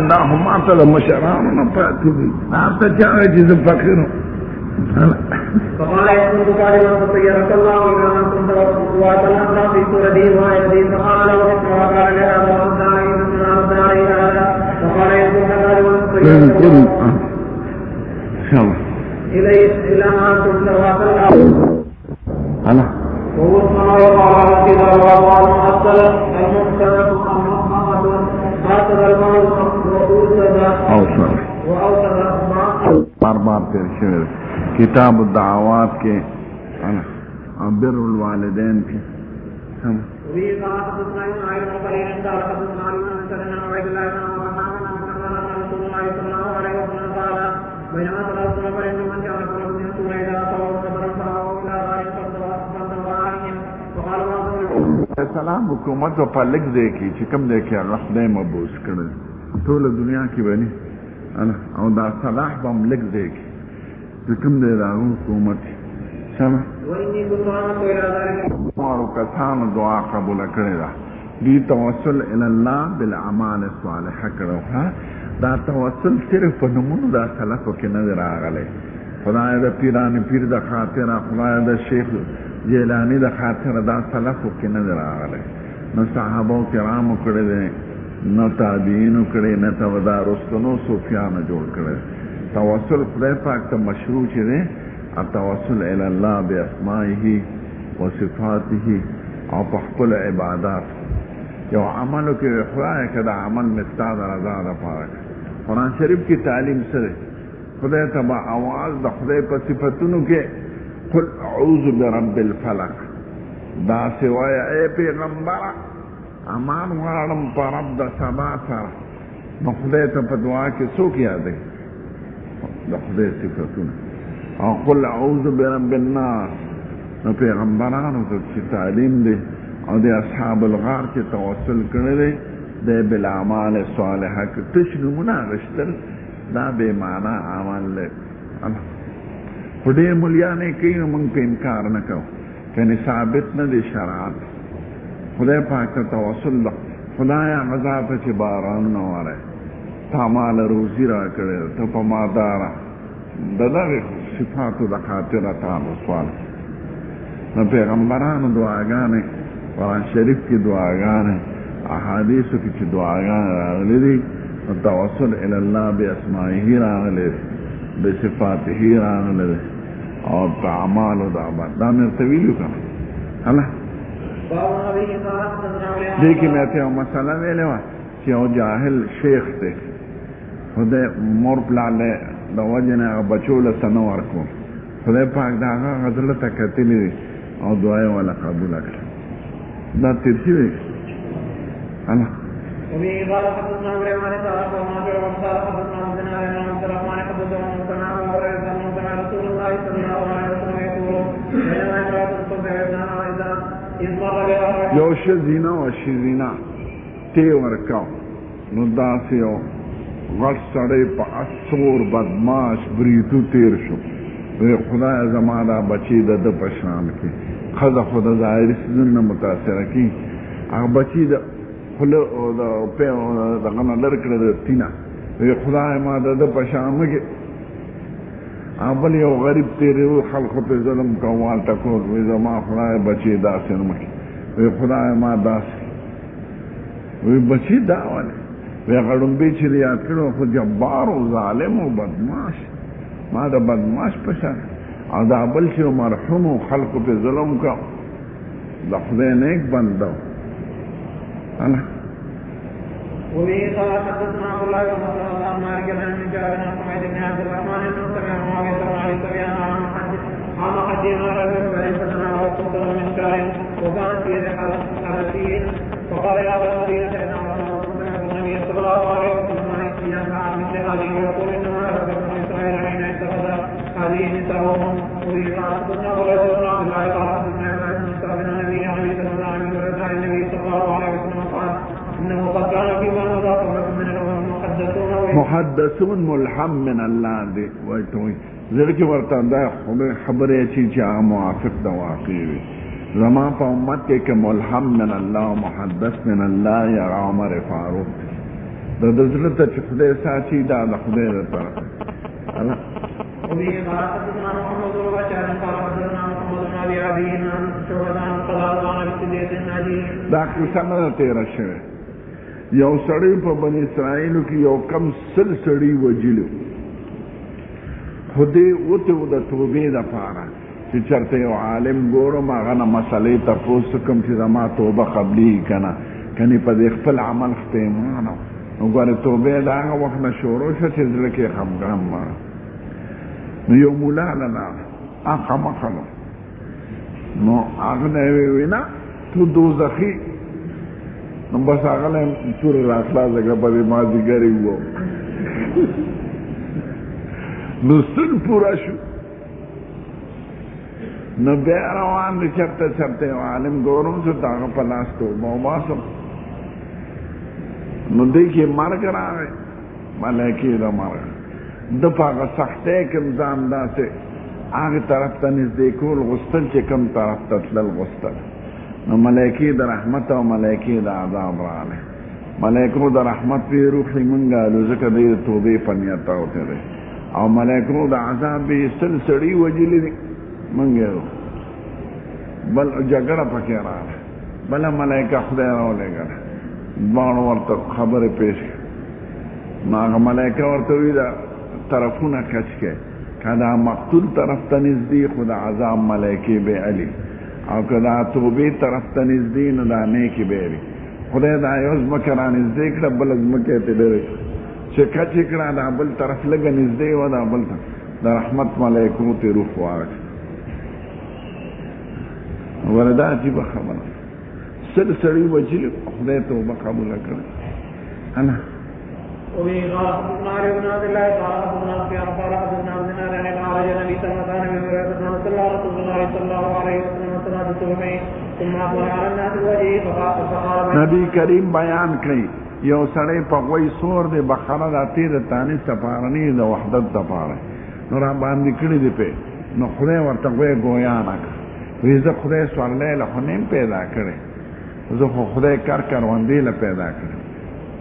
دا هما ته د مشرانو نه پاتې دي هغه چا چې زه فقیر فقال يقول قال فطيرك الله إلى أن كنت وأتلقى في سورة وآية فقال له وقال لها وأبدعي من أبدعي هذا فقال يقول هذا إلى ما كنت وأتلقى أنا وهو السماء وقال كذا وقال مؤثر المحسنة المحمد هكذا الموت وأوصل بار بار تیر شوی کتاب الدعوات کے بر الوالدین کے سلام حکومت و پا لگ دے کی چکم دے کی اللہ خدای مبوس کرد طول دنیا کی بنی او دا صلاح بام لگ دے کی چکم دے دا حکومت سمع مارو کسان دعا قبول کرد دی توسل الاللہ بالعمال صالحہ کرو دا توسل صرف نمون دا سلفو کی نظر آگلے خدای دا پیرانی پیر دا خاطر خدای دا شیخ جیلانی دا خاطر دا سلفو کی نظر آگلے نو صحابو کرامو کردے نو تابعینو کردے نو تودا رستنو صوفیانو جوڑ کردے توسل خدای پاک تا مشروع چیدے التوسل الاللہ بی اسمائیہی و صفاتیہی او پخپل عبادات یو عملو کی خدای کدا عمل مستاد رضا دا پارک قرآن شریف کی تعلیم سرے خدای تبا آواز دا خدای پا صفتونو کے قل اعوذ برب الفلق دا سوائے اے پیغمبر امان وارم پا رب دا سبا سر نو خدای تبا دعا کے سو کیا دے دا خدای صفتونو او قل اعوذ برب الناس نو پیغمبرانو تو چی تعلیم دے او دے اصحاب الغار چی توسل کرنے دے بالعمال صالحہ که تشنمونا غشتل دا بے معنی عمل لے خودے ملیانے کئی منگ پہ انکار نکو کنی ثابت ندے شرعات خدای پاک تا توسل دا خدایا غذابتا چی باران نوارے تا مال روزی را کرے تا پا مادارا دا صفاتو دا خاطر تا رسوال نا پیغمبران دعاگانے قرآن شریف کی دعاگانے احادیثو کی چی دعاگانے راغلی دی توسل الاللہ بی اسمائیہی راغلی دی بی صفاتہی راغلی دی اور تعمالو دا عباد دا مرتویلیو کنا اللہ دیکھی میں تے مسئلہ دے لیوا چی او جاہل شیخ تے خودے مور پلالے دا وجنے بچول سنور کو خدای پاک دا آغا غزلتا کتلی دی او دعای والا قبول اکر دا ترسی دی اللہ وبه قال حدثنا ابراهيم بن اسحاق ومعمر بن قال حدثنا عبدنا بن عبد الرحمن حدثنا مصنع وسمع رسول الله صلى الله عليه وسلم يقول بينما امرأة تصبح ابنها اذ مر بها یو شزینا و شزینا تی ورکاو نو داسی یو غٹ سڑے پا اسور بدماش بریتو تیر شو وی خدای زمانا بچی دا دا پشنام کی خدا خدا ظاہری سزن متاثر کی اگر بچی دا خلو دا پیو دا غنا لرکر دا تینا وی خدای ما دا دا پشنام کی اول یو غریب تیری وی خلق پی ظلم کوال تکور وی زمان خدای بچی دا سنمکی وی خدای ما دا سن وی بچی دا والی وی غرم بیچی ریاد کرو خود جبار و ظالم و بدماش ما دا بدماش پشن او دا بلچی و مرحوم و خلق پی ظلم کا دا خدای نیک بندو اللہ وبه قال حدثنا عبد الله بن مسعود عن مالك بن جابر بن حميد بن عبد الرحمن بن سمع معاوية بن علي سفيان عن حديث رجل فسمع وقتل من شاء وكان في حرسين فقال يا ابا المدينة ان النبي صلى الله عليه وسلم ينفع مثل هذه ويقول انما هلك بنو اسرائيل حين اتخذ هذه نساءهم وبه قال حدثنا ابو بكر بن عبد الله قال حدثنا ابراهيم بن سعد بن النبي عليه الصلاه والسلام عن النبي صلى الله عليه وسلم قال انه قد كان فيما مضى قبلكم من الامم محدثون ملحم من اللہ دے ویتوئی ذرکی ورطان دا خبری چی چی موافق دا واقعی زمان پا امت کے کہ ملحم من اللہ و محدث من اللہ یا عمر فاروق د زړه ته چې خدای ساتي دا د خدای لپاره الله وبه قال حدثنا محمد بن بشار قال حدثنا محمد بن ابي عدي عن شعبان قال عن السديد النادي دا قصه نه تیره شوه یو سړی په بنی اسرائیل کې یو کم سل سړی وجلو خدای وته د توبې د پاره چې چرته یو عالم ګورم هغه نه مسلې تاسو کوم چې زما توبه قبلي کنه کني په خپل عمل ختمانه نو ګوره توبه دا هغه وخت نه شروع شو چې زړه کې خمګام نو یو مولا لنا هغه مخلو نو هغه نه وینا تو دوزخي نو بس هغه له تور راخلا زګه په ما دیګری وو نو سن پورا شو نو بیا روان دي چرته عالم ګورم چې دا په لاس ته مو واسم نو دې کې مرګ راغی ملائکه دا مرګ د پاغه سختې کوم ځان داسې هغه طرف ته نږدې کول غوستل چې کوم طرف ته تلل غوستل نو ملائکه د رحمت او ملائکه د عذاب راغله ملائکه د رحمت په روح منګه لږه د توبې پنیات اوته او ملائکه د عذاب به سلسړي وجلې منګه بل جګړه پکې راغله بل ملائکه خدای راولېګل باندې ورته خبره پیش ما ملائکه ورته وی دا طرفونه کچکه کدا مقتول طرف ته نږدې خدا عذاب ملائکه به علي او کدا توبې طرف ته نږدې نه دانه کې به وي خدای دا یو ځمکران نږدې کړه بل ځمکه ته ډېر چې کچ کړه دا بل طرف لګ نږدې و دا بل د رحمت ملائکه ته روح واغ وردا عجیب خبره سړی وجل خدای توبه قبول کړ انا وبه قال حدثنا علي بن عبد الله قال حدثنا سفيان قال حدثنا عبد الله عن الأعرج عن ابي سلمة عن ابي هريرة أن رسول الله صلى الله عليه وسلم صلاة الصبح ثم أقبل على الناس بوجهه فقال نبی کریم بیان کړي یو سړی په وای سور دی بقره د تیر تانی سفارنی د وحدت د پاره نو را باندې کړي دی په نو خدای ورته وای ګویا نه وی زه خدای سوالای له خنیم پیدا کړي زه خو خدای کار کاروندې له پیدا کړي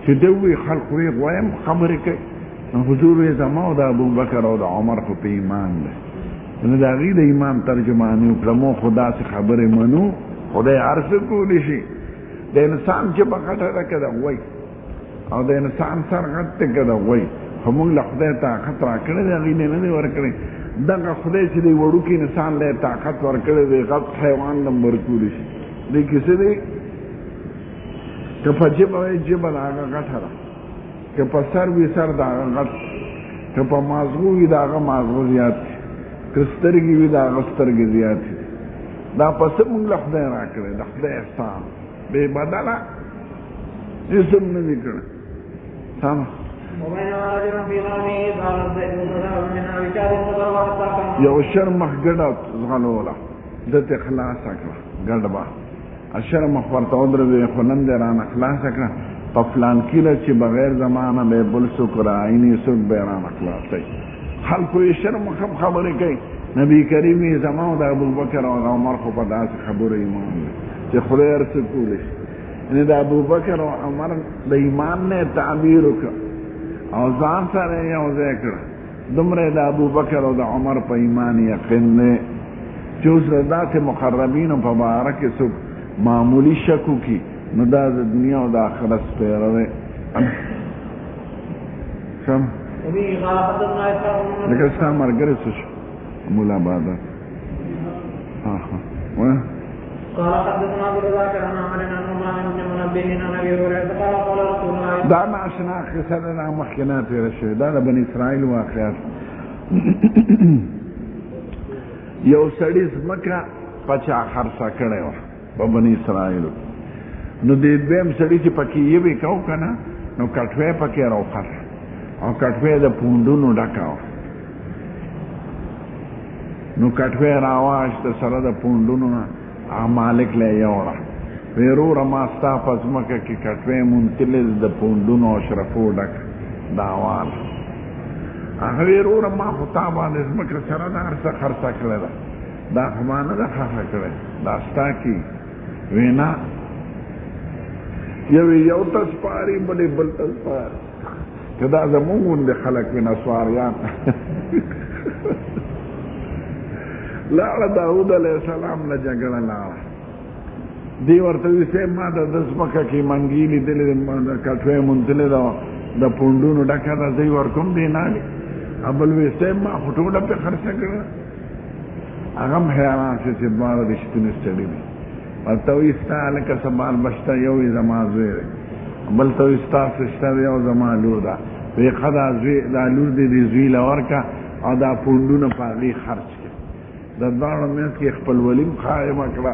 چې دوی خلق وی غوایم خبرې کوي حضور زما او د ابوبکر او د عمر په ایمان ده نو دا غي د ایمان ترجمانی وکړو خدا سے خبرې منو خدای عرض کولی شي د انسان چې په غټه راکړه وای او د انسان سره غټه کړه وای همون له خدای طاقت راکړه دا غي نه نه ورکړي دغه خدای چې دی وړو کې انسان له طاقت ورکړي دی غټ حیوان نمبر کولی شي دې کیسه دی که په جبه وی جبه دا هغه غټه ده که په سر وی سر دا هغه غټ که په مازغو وی دا هغه مازغو زیات که سترګې وی دا هغه سترګې زیات دا پس موږ له خدای راکړی د خدای احسان بې بدله اسم نه دي کړی سمه یو شر مخ ګډه زغلوله دته خلاصه کړه ګډه به اشر مخ ورته ودرې خو نن دې رانه خلاصه کړه په فلان کله چې بغیر زمانه به بل سکر عیني سود به رانه خلاصي خلکو یې شر مخ خبرې کوي نبی کریم زمانه د ابوبکر او عمر خو په داسې خبرې ایمان چې خدای ارڅ کولی ان د ابوبکر او عمر د ایمان نه تعبیر وکړ او ځان سره یو ځای کړ دومره د ابوبکر او د عمر په ایمان یقین نه چې اوس ذات مقربین په باره کې څوک معمولی شکو کی نو دا د دنیا او د آخرت سپیره ده سم لکه ستا مرګره څه شو مولا بادر قال حدثنا ابو الرزاق عن عمرو بن عمران بن منبه عن ابي هريره قال قال رسول الله دا ناشنا قصه ده مخکنه تیر شوی دا د بنی اسرائیل واقعات یو سړی ځمکه پچا خرڅه کړی وه په بنی اسرائیل نو د دویم سړي چې پکې یوې کو که نه نو کټوی پکې راوخته او کټوی د پونډونو ډکه وه نو کټوی راواخېسته سره د پونډونو نه مالک له یې یوړه وی وروره ما ستا په ځمکه کې کټوی منتلې د پونډونو او اشرفو ډک دا واله هغه وی وروره ما خو تا باندې ځمکه سره د هر څه خرڅه کړې ده دا خو ما نه ده خفه کړې دا ستا کې وینا یو تسپاری بلې بل تسپاری که دا زمونږ غوندې خلک وي نسواریان لاړه داود علیه السلام نه جګړه لاړه دی ورته وي صاحب ما د ده ځمکه کې منګي لیدلې د کټوۍ مونتلې ده د پونډونو ډکه ده زه یې ورکوم دی نالې بل وي صاحب ما خو ټوله پې خرڅه کړه هغه هم حیران شو چې دواړه رښتونې سړي دي ورته وایي ستا هلکه څه بال بشته یو یې زما زوی دی بل ته وایي ستاسو شته دی یو زما لور ده وایي ښه دا لور دې دې زوی له ورکړه او دا پونډونه په هغې خرڅ کړه د دواړو منځ کې خپلولي هم قایمه کړه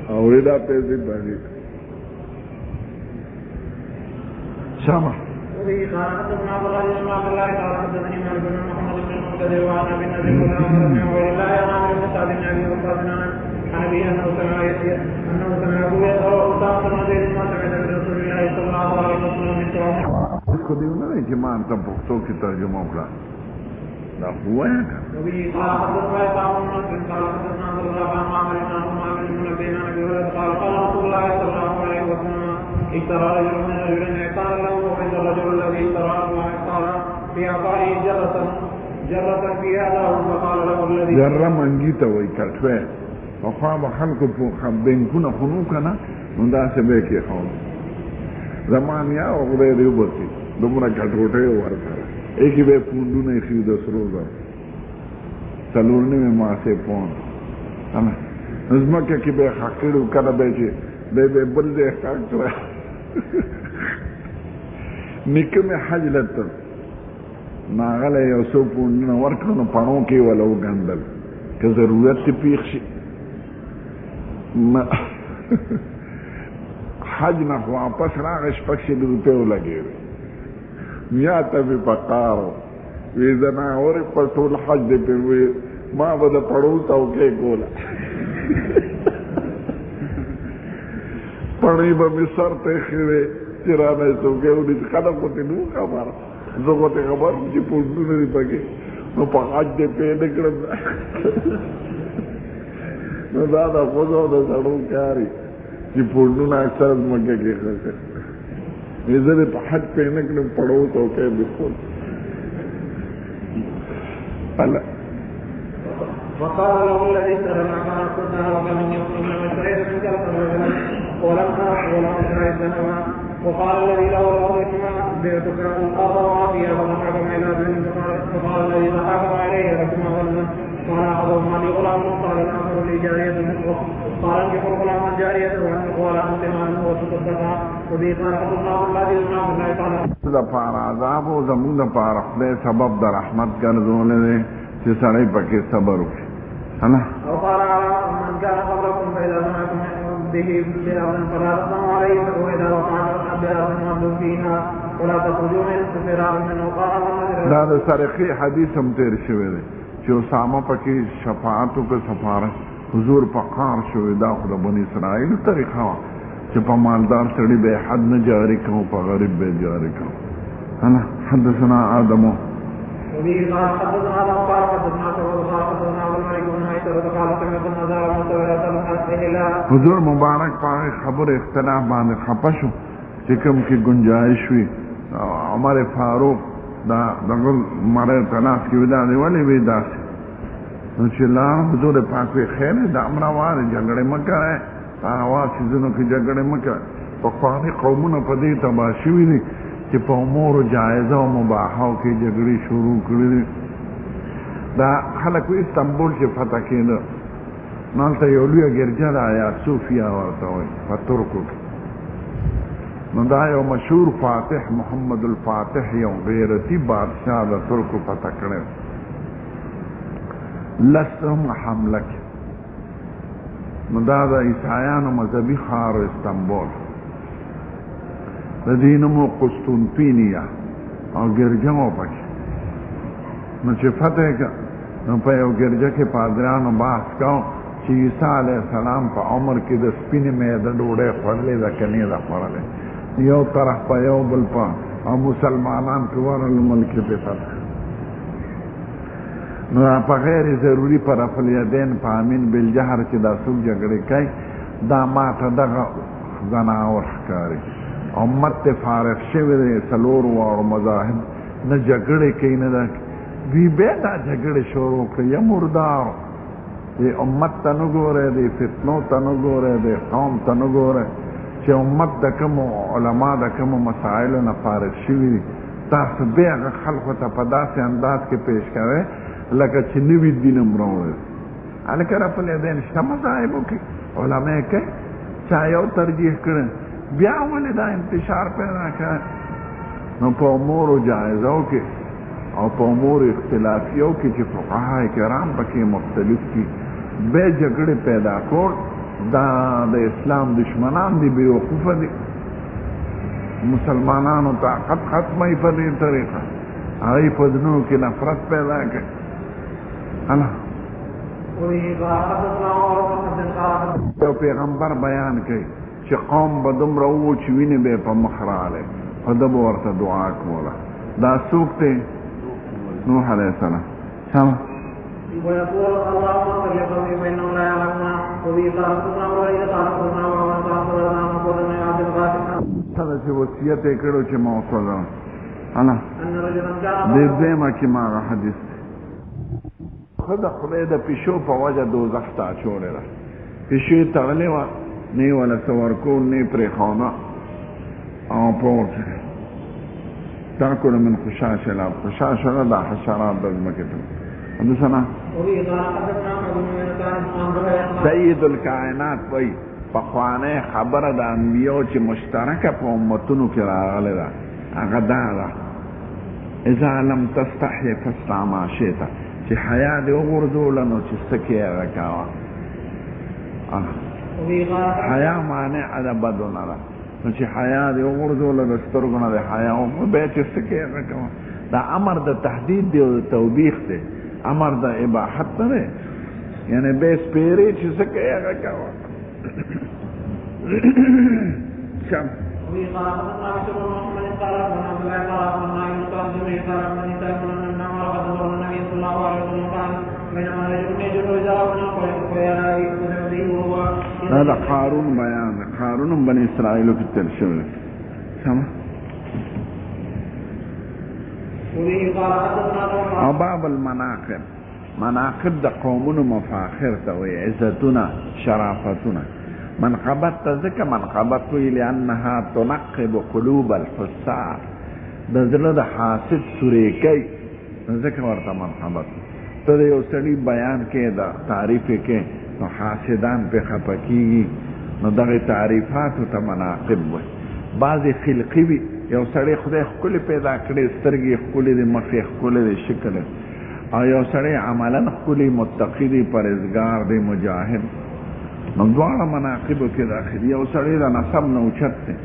او وایي دا پیسې باندې شمه وبه قال حدثنا عبد الله بن عبد الله قال حدثني مالك بن محمد بن المنكدر وعن ابي النبي صلى الله عليه وسلم ولله عن ابن سعد بن ابي وقاص عن ابي انه سمع ابو يسار وسام بن زيد ما سمع من رسول الله صلى الله عليه وسلم من كلامه. इसको देखना नहीं कि मान तब पुख्तों की तर्जुमा उकड़ा ना हुआ है का. वही قال حدثنا عمرو بن قال حدثنا عبد الله بن عامر بن عمرو بن بن ابي هريره قال قال رسول الله صلى الله عليه وسلم اشترى رجل من رجل قال له عند الرجل الذي اشترى قال في اعطائه جرة فيها له فقال له الذي جرة منگی ته وای کټوه او خوا به خلکو په بینکونه خونو کنه نو داسې به کې خو زمان یا او خدای دې وبسي دومره کټوټه ورکړه ایکی به پوندونه خو د سرو زر څلورنه ما سه پون انا زمکه کې به حقیقت کړه به چې به بل دې حق کړه نکمه حج لته ناغله یو څو پوندونه ورکړو نو پانو کې ولا وګندل که ضرورت پیښ شي حج نه واپس راغی شپږ روپۍ ولګېدې یا ته مې پکارو وی زنا اورې په ټول حج دې پې وی ما به د پړو څوکۍ کوله پړی به مې سر ته ایښې وې چې رانه څوکۍ ونیسي خلک خو تې نه خبره زه خو تې خبر وم چې پونډونه دي پکې نو په حج دې پې نه کړم نو دا د ښځو د سړو کار وي چې پونډونه اکثر ځمکه کې ښه زه دې په حج پې نه کړم پړو څوکۍ مې کول وقال له الذي اشترى معنا كنا ومن يؤمن واشتريت منك القرآن ولم أشتري الدنوى وقال الذي له الأرض بعتك الأرض وعافية فضحكم إلى ذلك فقال الذي تحاكم عليه لكم أظلم قال أعظم لي غلام قال الآخر لي جارية مثله قال انكحوا غلاما جارية ولا أنت عنه وتصدقا وبه قال حدثنا الله بن الله تعالى دپاره عذاب او زموږ دپاره خدای سبب د رحمت ګرځولی دی چې سړی پکې صبر وکړي او قال من كان قبلكم فإذا سمعتم به بأرض فلا تقوموا عليه وإذا وقعتم بأرض فامضوا فيها ولا تخرجوا منه فرارا منه قال دا د سرقې حدیث هم تیر شوی دی چې اسامه پکې شفاعت وکړ سفاره حضور په قار شوی دا خو د بني اسرائیلو طریقه وه چې په مالدار سړي به حد نه جاري کوو په غریب به جاري کوو حدثنا آدمو وبه قال حدثنا آدم قال حدثنا شعبة قال حدثنا أبو الملك بن ميسرة قال سمعت النزار منتظرة الحسن حضور مبارک پاغه خبر اختلاف باندې خپه شو چې کوم کې گنجائش وي عمر فاروق دا دغه مړ تلاش کې ودا دی ولې وی داسې نو چې لا حضور پاک وی خیر د امروار جګړه مکه اواز سيزونو کې جګړه مکه په خپل قومونو په دې تباشي وي چې په امور جایزه او مباحه کې جګړې شروع کړې دا خلک استنبول چې فتح کېده نالته یو لویه ګرجه ده یا صوفیا ورته وایي په ترکو کې نو دا یو مشهور فاتح محمد الفاتح یو غیرتی بادشاہ د ترکو فتح کړی لسهم حمله کې نو دا د عیسایانو مذهبي ښار استنبول د دې نوم قسطنطینیه او ګرجه مو پکې نو چې فتح کړه نو په یو ګرجه کې پادریانو بحث کوو چې عیسی علیه السلام په عمر کې د سپینې معده ډوډۍ خوړلې ده که نه ده خوړلې یو طرف په یو بل په او مسلمانان په ورل ملک په فتح نو په غیر ضروري پر رفع الیدین په امین بالجهر چې دا څوک جګړې کوي دا ماته دغه زناور ښکاري. امت ته فارغ شوی دی څلور واړو مذاهب نه جګړې کوي نه ده دوی بیا دا جګړې شروع کړي یا مردار دی امت ته نه ګورئ دی فتنو ته نه ګورئ دی قوم ته نه ګورئ چې امت د کومو علما د کومو مسایلو نه فارغ شوي دي تاسو بیا هغه خلکو ته په داسې انداز کې پیش کوئ لکه چې نوي دین هم راوړی هلکه رفل یدین شته مذاهبو کې علما یې کوي چا یو ترجیح کړی بیا ولې دا انتشار پیدا کړی نو په امورو جایزو کې او په امور اختلافیو کې چې فقها کرام پکې مختلف دي به جګړې پیدا کول دا د اسلام دشمنان دي بیوقوفه دي مسلمانانو طاقت ختمه په دې طریقه هغوی په زړونو کې نفرت پیدا کړي الله یو پیغمبر بیان کوي چې قوم به دومره وو چې وینې به یې په مخ راغلی خو ده به ورته دعا کوله دا څوک دی نوح علیه السلام سمه ويقول اللهم اغفر لقومي فانهم لا يعلمون وبه خلقنا واذا خلقنا ومن خلقنا وقلنا يا عبد القادر هذا چې وصیت یې کړو چې ما وصله الله ان رجلا جاء دې دیمه کې ما حدیث خو د خدای د پیشو په وجه دوزخ ته اچولې ده پیشو یې تړلې وه نه یې وله څه ورکول نه یې پرېښوده او پورته تاكل من خشاش الارض خشاش الارض حشرات د ځمکې ته حدثنا سید الکائنات وای پخوانه خبره د انبیو چې مشترکه په امتونو کې راغله ده هغه دا ده اذا لم تستحي فاصنع ما شئت چې حیا دې وغورځول نو چې څه کې هغه کاوه حیا معنی ادب نه ده نو چې حیا دې وغورځول د سترګو نه د حیا او به چې څه کې هغه کاوه دا امر د تهدید دی او د توبیخ دی امر د اباحت نه یعنی به سپیری چې څه کوي هغه کوه شم دا قارون بیان قارون بني اسرائیل کې تل شوی سم او باب المناقب مناقب د قومونو مفاخر ته وي عزتونه شرافتونه منقبت ته ځکه منقبت وي لانها تنقب قلوب الحساد د زړه د حاسد سورې کوي ځکه ورته منقبت ته د یو سړي بیان کې د تعریف کې نو حاسدان په خفه کېږي نو دغه تعریفاتو ته مناقب وي بعضې خلقي وي یو سړی خدای ښکلې پیدا کړی سترګې ښکلې دي مخ یې ښکلی دی شکل او یو سړی عملا ښکلي متقي دی پرهیزګار دی مجاهد نو دواړه مناقبو کې داخل یو سړی د نسب نه اوچت دی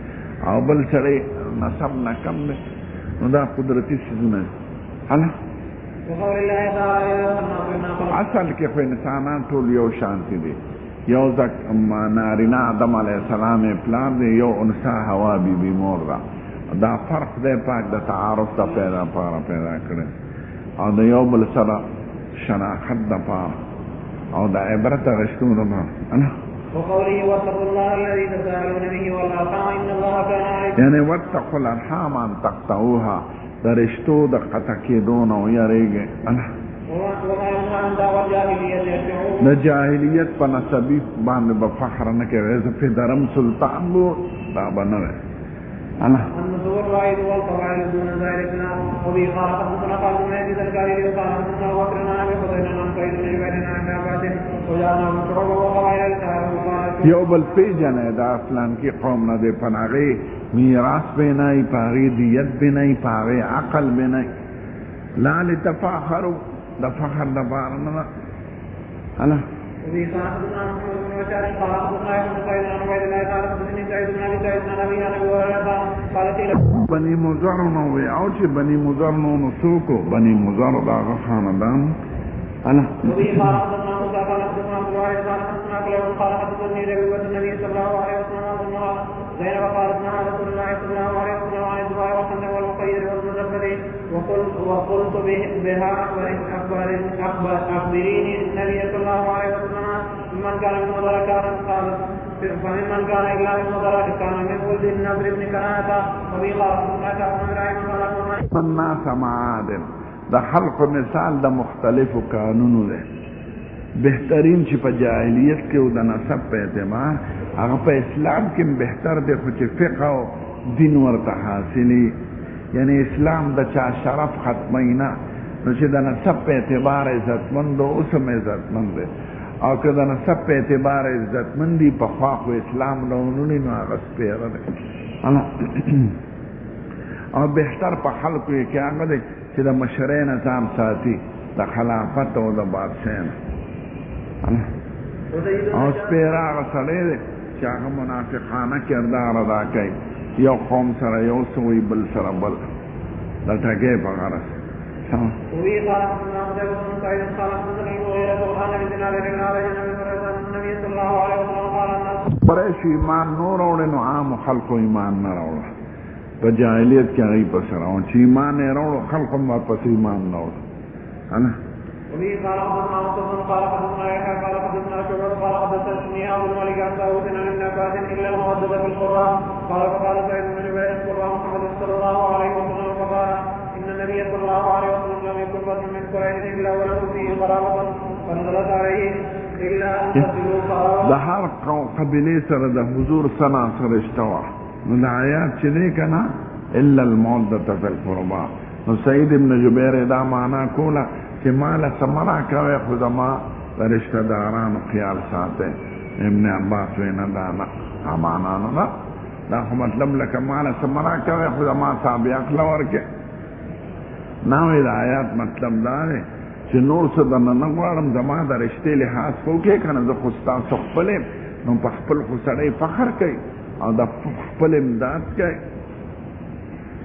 او بل سړی نسب نه کم دی نو دا قدرتي څیزونه دي اصل کې خو انسانان ټول یو شانتي دي یو نارینه آدم علیه السلام پلار دی یو انثی حوا بیبي مور ده دا فرق دی پاک د تعارف د پیدا کړی او د یو بل سره شناخت د پاره او د عبرت غشتون ربا وقوله واتقوا الله الذي تساءلون به والارحام ان الله كان عليكم یعنی واتقوا الارحام ان تقطعوها د رشتو د قطع کېدو نه ویریږئ د جاهلیت په نسبي باندې به فخر نه کوي زه فدرم سلطان بو دا به نه وی النزول الرائد والقواعد دون ذلك وبه قال حدثنا قال بن ابي ذكري وقال حدثنا وكرنا ابي خزيمه عن قيد بن جبير عن عباس وجاءنا من شعوب وقواعد یو بل پیجنه دا فلان کی قوم نه دی پناغي میراث بنای پاغي دیت بنای پاغي عقل بنای لا لتفاخروا د فخر د بار نه الا وبه قال حدثنا محمد بن بشار قال حدثنا ابن قيد عن عبيد الله قال حدثني سعيد بن ابي سعيد عن ابي هريره قالت بني مضر نو وی او چې بني مضر نو سوکو بني مضر دا خاندان الا وبه قال حدثنا موسى قال حدثنا ابو وائل قال حدثنا كلام قال حدثني ربيعه النبي صلى الله عليه وسلم زينب قالت نهى رسول الله صلى الله عليه وسلم عن الدعاء والخندق والمقيد والمزفر وقلت بها أخبريني النبي صلى الله عليه وسلم من كان من مضر كان فممن كان إلا من مضرات كان من ولد النضر بن كنانة وفي قال ما كان من رحمه الناس معادن د خلق مثال د مختلفو قانونو ده بهترین چې په جاهلیت کې او د نسب په اعتبار هغه په اسلام کې بهتر دی خو چې فقه او دین ورته حاصلي یعنی اسلام د چا شرف ختمینا نو چې د نسب په اعتبار عزتمند او اوسم عزتمند دی او که د نسب په اعتبار عزتمند دی په خوا خو اسلام ډولونه نو هغه سپیره دی او بهتر په خلکو یې کې هغه دی چې د مشرۍ نظام ساتي د خلافت او د بادشاه او سپیره هغه سړی دی چې هغه منافقانه کردار ادا کوي یو قوم سره یو سوی بل سره بل د ټګۍ په غرض وفي قال حدثنا قتيبة بن سعيد قال حدثني مغيرة وكان بدنار بن عبد النبي صلى الله عليه وسلم قال الناس قریش ایمان نو راوړل نو عام خلکو ایمان نه راوړل په جاهلیت کې هغه پس راوړل چې ایمان یې راوړل خلکو هم پس ایمان نه راوړل انا وفي قال حدثنا مصطفى قال حدثنا يحيى قال حدثنا شعبة قال حدثني ابو الملك عن داوود عن ابن عباس الا المودة في القرى قال فقال سعيد بن جبير القرى محمد صلى الله عليه وسلم فقال ان النبي صلى الله عليه وسلم لم يكن بدر من قريش الا وله فيه قرابة فنزلت عليه الا ان تصلوا قرابة د هر قبیله سره د حضور سنا سره اشتوا نو د آیات چې دی کنه الا المودة في القربى نو سعید ابن جبیر دا معنا کوله چې مال سمرا کوي خو زما د رشتہ دارانو خیال ساته ابن عباس وینا دا نه معنا نه دا خو مطلب لکه مال سمرا کوي خو زما صاحب عقل ورکه ناوې د آیات مطلب دا دی چې نور څه د نه غواړم زما د رشتې لحاظ وکړې که نه زه خو ستاسو خپل یم نو په خپل خو سړی فخر کوي او د خپل امداد کوي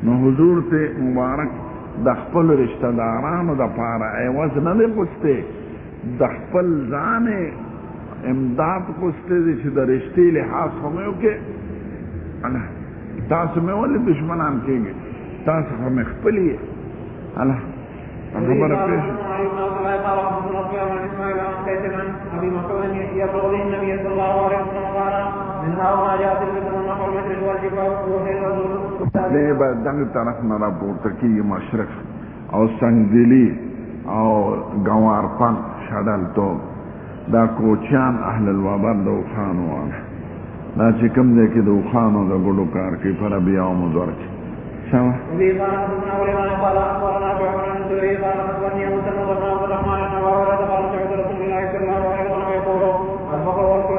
نو حضور ته مبارک د خپل رشتہ دارانو د پاره عوض نه دی غوښتی د خپل ځان امداد غوښتی دی چې د رشتې لحاظ خو مې وکړې تاسو مې ولې دشمنان کېږئ تاسو خو مې خپل یې الله خبره پیش ابي مسعود يبلغ به النبي صلى الله عليه وسلم قال منها ما جاءت الفتن نحو المشرق والجبال دې به دغه طرف نه راپورته کېږي مشرق او سنګدلي او ګوارپن شډلتوب دا کوچیان اهل الوبر د اوښانو واله دا چې کوم دی کې د اوښانو د ګډو کار کوي په ربیع او مضر کې شوه وفي قال حدثنا وليمان قال اخبرنا شعبة عن الزهري قال اخبرني مسلم بن عبد الرحمن ان ابا هريره قال سمعت رسول الله صلى الله عليه وسلم يقول الفقر والكفر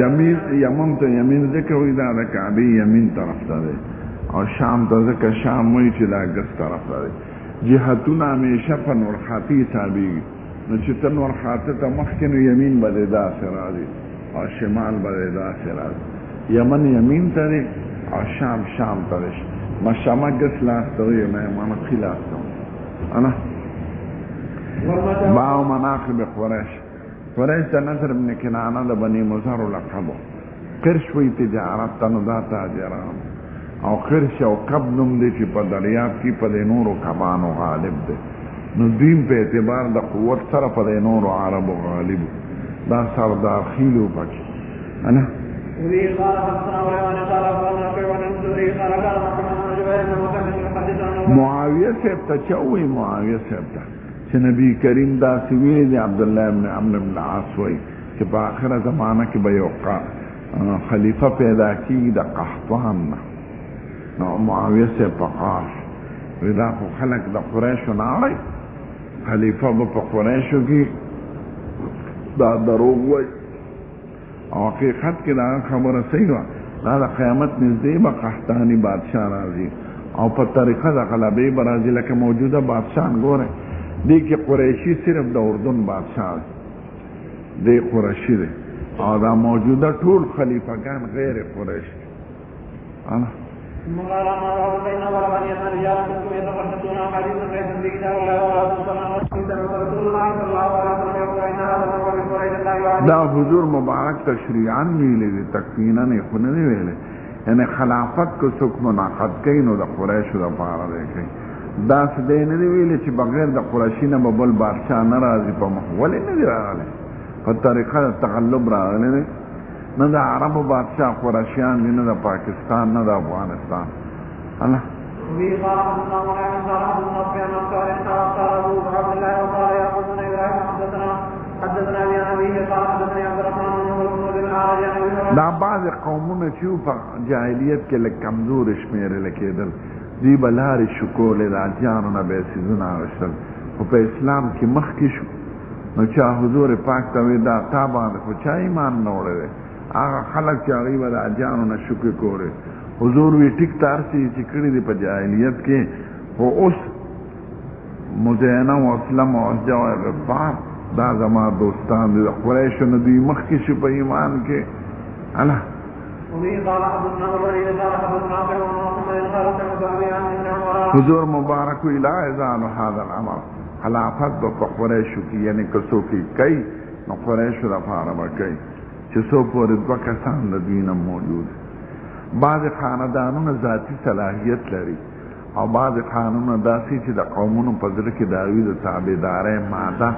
یمین یمن ته یمین ذکر وي دا د کعبې یمین طرف ته دی او شام ته ځکه شام وایي چې دا ګس طرف ته دی جهتونه همیشه په نورخاتي حسابېږي نو چې ته نورخاته ته مخکې نو یمین به دی داسې راځي او شمال به دی داسې راځي یمن یمین ته دی او شام ته دی مشامه ګس لاس ته وي مېمانه ښي لاس ته انا باو مناقب قریش قریش د نصر ابن کنانه د بني مضر لقبو قرش وی تجارت ته نو دا تاجران او قرش او کب نوم دی چې په دریاب کې په د نورو کبانو غالب دی نو دین په اعتبار د قوت سره په د نورو عربو غالب دا سردار خیلو پکې انا وفي قال حدثنا وليمان قال اخبرنا شعبة عن الزهري قال قال محمد بن جبير بن مطعم يحدثنا معاویه صاحب ته چوي معاویه صاحب ته چې نبی کریم دا سویل دی عبد الله ابن عمرو بن العاص وای چې په آخره زمانہ کې به یو خلیفہ پیدا کیږي د قحطان نو معاویه صاحب په قاف ودا خو خلق د قریشو نه اړای خلیفہ به په قریشو کې دا دروغ وای او حقیقت کې دا خبره صحیح وه دا د قیامت نږدې به قحطاني بادشاه راځي او په طریقه د غلبې به راځي لکه موجوده بادشاهان ګورئ دې کې قریشي صرف د اردن بادشاه دی قریشي دی او دا موجوده ټول خلیفګان غیر قریشي ثم قال ما رواه بين وربانية رجال منكم يتحدثون عن حديث ليس في كتاب الله ولا سنة رسول الله صلى الله عليه وسلم يقول ان هذا من قبل قريش الله دا حضور مبارک تشریعاً ویلې دي تکویناً یې خو نه دی ویلې یعنی خلافت کو څوک منعقد کوي نو د قریشو دپاره دی کوي داسې دی نه دی ویلې چې بغیر د قریشي نه به بل بادشاه نه راځي په مخ ولې نه دی راغلی په طریقه د تغلب راغلی دی نه د عربو بادشاہ قریشیان دي نه د پاکستان نه د افغانستان الله وفي قال حدثنا محمد قال حدثنا سفيان عن صالح قال ابو عبد الله وقال يعقوب بن ابراهيم حدثنا ابي ابيه قال حدثني عبد الرحمن بن مسعود الاعرج عن ابي دا بعض قومونه چې په جاهلیت کې لږ کمزور شمیرل کېدل دی بلارې شکول د اجانو نه به سيزونه غشل او په اسلام کې مخکې شو نو چې حضور پاک ته دا تا باندې خو چا ایمان نه وړي هغه خلک چې هغه د اجانو نه شکر کوي حضور وی ټیک تارسي چې کړی دی په جاهلیت کې او اوس مدینه او اسلام او جواب غفار دا زما دوستان دي قریش نه دی مخکې شو په ایمان کې الله وفي قال حدثنا الوليد قال حدثنا عبد محمد قال سمعت ابي عن حضور مبارک لا یزال هذا الامر خلافت په قریش کې یعنی کسو کې کوي نو قریش را فارما کوي چې څو پورې دوه کسان د دینه موجود بعض خاندانونه ذاتی صلاحیت لري او بعض خانونه داسې چې د قومونو په ځل کې داوی د تابعدارۍ ماده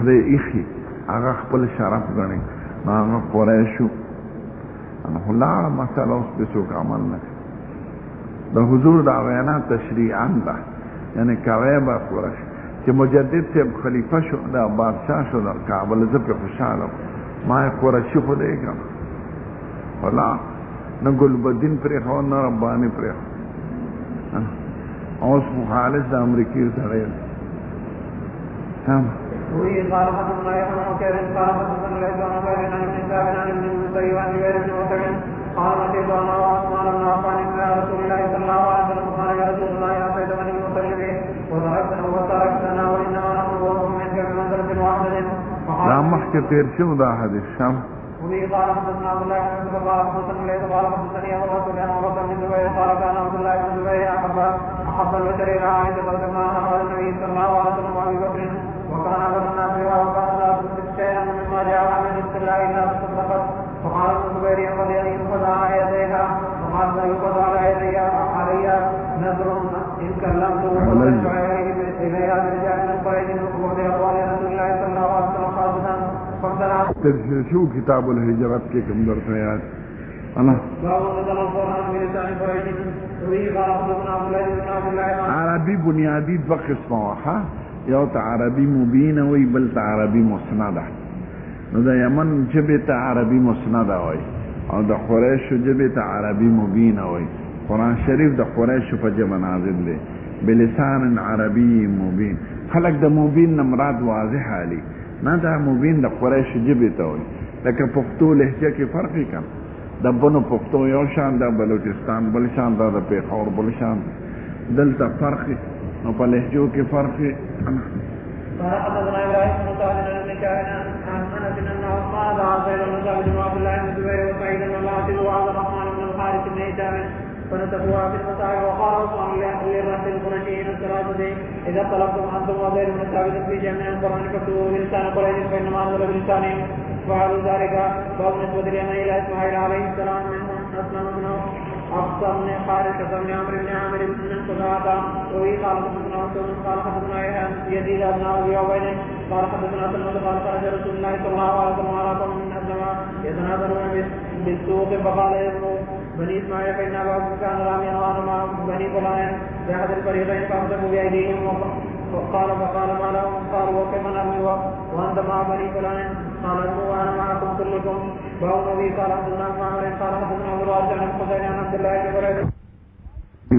دې اخی هغه خپل شرف غني هغه قریشو ان الله مساله اوس به څوک عمل نه د حضور دا وینا تشریعاً ده یعنی کوي به قریش چې مجدد ته خلیفہ شو دا بادشاہ شو د کابل زه په خوشاله ما قریشي خو دې کوم ولا نه ګلبدین پرې خو نه رباني پرې اوس مخالف د امریکای سره هم وفي قال حدثنا يحيى بن بكير قال حدثنا ليس عن غير عن ابن شهاب عن ابن المسيب عن جبير بن مطعم قال اتيت انا وعثمان بن عفان الى رسول الله صلى الله عليه وسلم قال يا رسول الله اعطيت بني المطلب وتركتنا وانما نحن وهم منك بمنزله واحده لا محكي تير شو ده حديث شام وفي قال حدثنا عبد الله بن مسعود قال حدثنا ليس قال حدثني ابو بكر بن عمر بن الزبير قال كان عبد الله بن الزبير احب البشر الى عائشه رضي الله عنها قال النبي صلى الله عليه وسلم وابي بكر وكان اكثر الناس بها وكان لا تمسك شيئا مما جاء من رزق الله الا تصدقت وقال ابن الزبير ينبغي ان يؤخذ على يديها وقال لا يؤخذ على يديها علي نذر ان كلمته ورجع اليها برجال من قريش وقبض اقوال رسول الله صلى الله عليه وسلم خاصه شو کتاب الهجرت کې کوم درته یاد الله عربي بنیادی دو قسمه وها یو ته عربي مبین وي بل ته عربي مسنده نو د یمن جبه ته عربي مسنده وي او د قریش جبه ته عربي مبین وي قرآن شریف د قریش په جبه نازل دی بلسان عربي مبین خلق د مبین مراد واضح علی نه دا مبین د قریش جبه ته وي لکه پښتو لهجه کې فرق کوي د بنو پښتو یو شان د بلوچستان بل شان د پیښور بل شان دلته فرق نو په لهجو کې فرق قال حدثنا ابراهيم بن سعد بن كان عن انس انه قال عبد الله بن عبد الله بن زبير وسعيد بن العاص وعبد الرحمن بن الحارث بن هشام فنسبوها في المسائل وقال عثمان للرسل القرشيين الثلاثه اذا طلبتم انتم وزيد بن ثابت في جميع القران فاكتبوا بلسان قريش فانما انزل بلسانهم فعلوا ذلك باب نسبه اليمن الى اسماعيل عليه السلام منهم اسلم بن أبصر بن حارثة بن عمرو بن عامر بن قتادة وفي قال حدثنا مسعود قال حدثنا يزيد بن أبي عبيد قال حدثنا سلمة قال خرج رسول الله صلى الله عليه وسلم على قوم من أسلم يتناظرون بالسوق فقال ابن بني إسماعيل فإن أباكم كان راميا وأنا مع بني فلان بأحد الفريقين فأمسكوا بأيديهم فقال ما لهم قالوا وكيف نرمي وأنت مع بني فلان قال وأنا معكم كلكم باب النبي قال حدثنا معمر قال حدثنا ابو الواسع عن حسين عن عبد الله بن بريده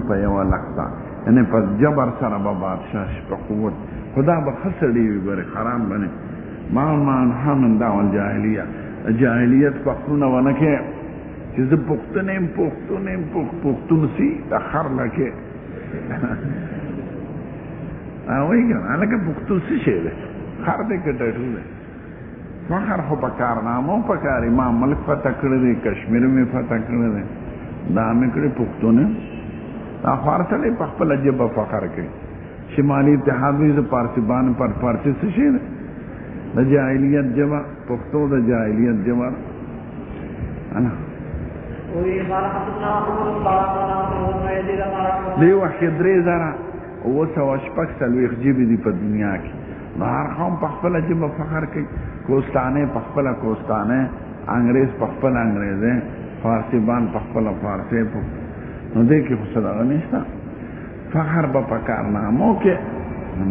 په یو لحظه یعنی په جبر سره به بادشاہ په قوت خدا به خسرې وي ګوره حرام باندې ما هم دا جاهلیت پښتونه ونه کې چې زه پښتون سي د خر لکه وایي کنه لکه پښتون سي شه خر دې کټړو فخر خو په کارنامو په کار امام ملک فتح کړی دی کشمیر می فتح کړی دی دا مې کړی پښتون دا فارسی په خپل جبه فخر کوي شمالي اتحاد وی د پارسیبان پر پارسی څه شي د جاهلیت جبه پښتو د جاهلیت جبه انا وی قال حدثنا عمر قال حدثنا يزيد قال دی وخت درې زره او څو شپږ سلويخ جيبي دی په دنیا کې هر قوم په خپل جبه فخر کوي کوستانه په خپل کوستانه انګريز په خپل انګريزي فارسی باندې په خپل فارسی نو دې کې خو څه نشته فخر به په کارنامو کې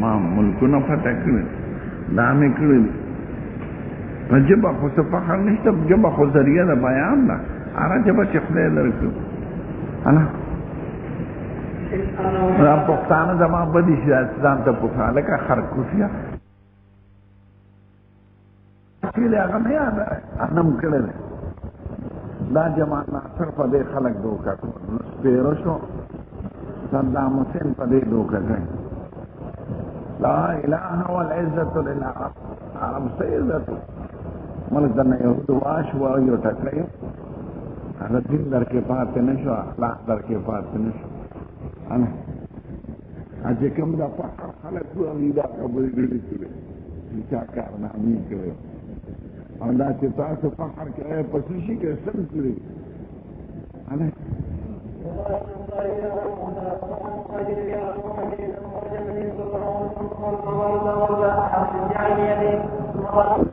ما ملکونه فتح کړي دا مې کړي په جبه خو څه فخر نشته جبه خو ذریعه د بیان ده هغه جبه چې خدای درکړو انا دا پښتانه زما بدی شي ځان ته پوښتنه لکه خرکوسیا چې هغه نه یاد انم کړل دا جماعت ناصر په دې خلک دوکا نو سپیرو شو صدام حسین په دې دوکا کوي لا اله والعزة للعرب عرب سيدت ملک دنه یهود واش و یو ټکړی هغه دین درکې پاتې نشو اخلاق درکې پاتې نشو انا اځه کوم دا فقر خلک دوی دا خبرې ډېرې کړې چې کارنامې کوي او دا چې تاسو فخر کوي په څه شي کې سم کړی انا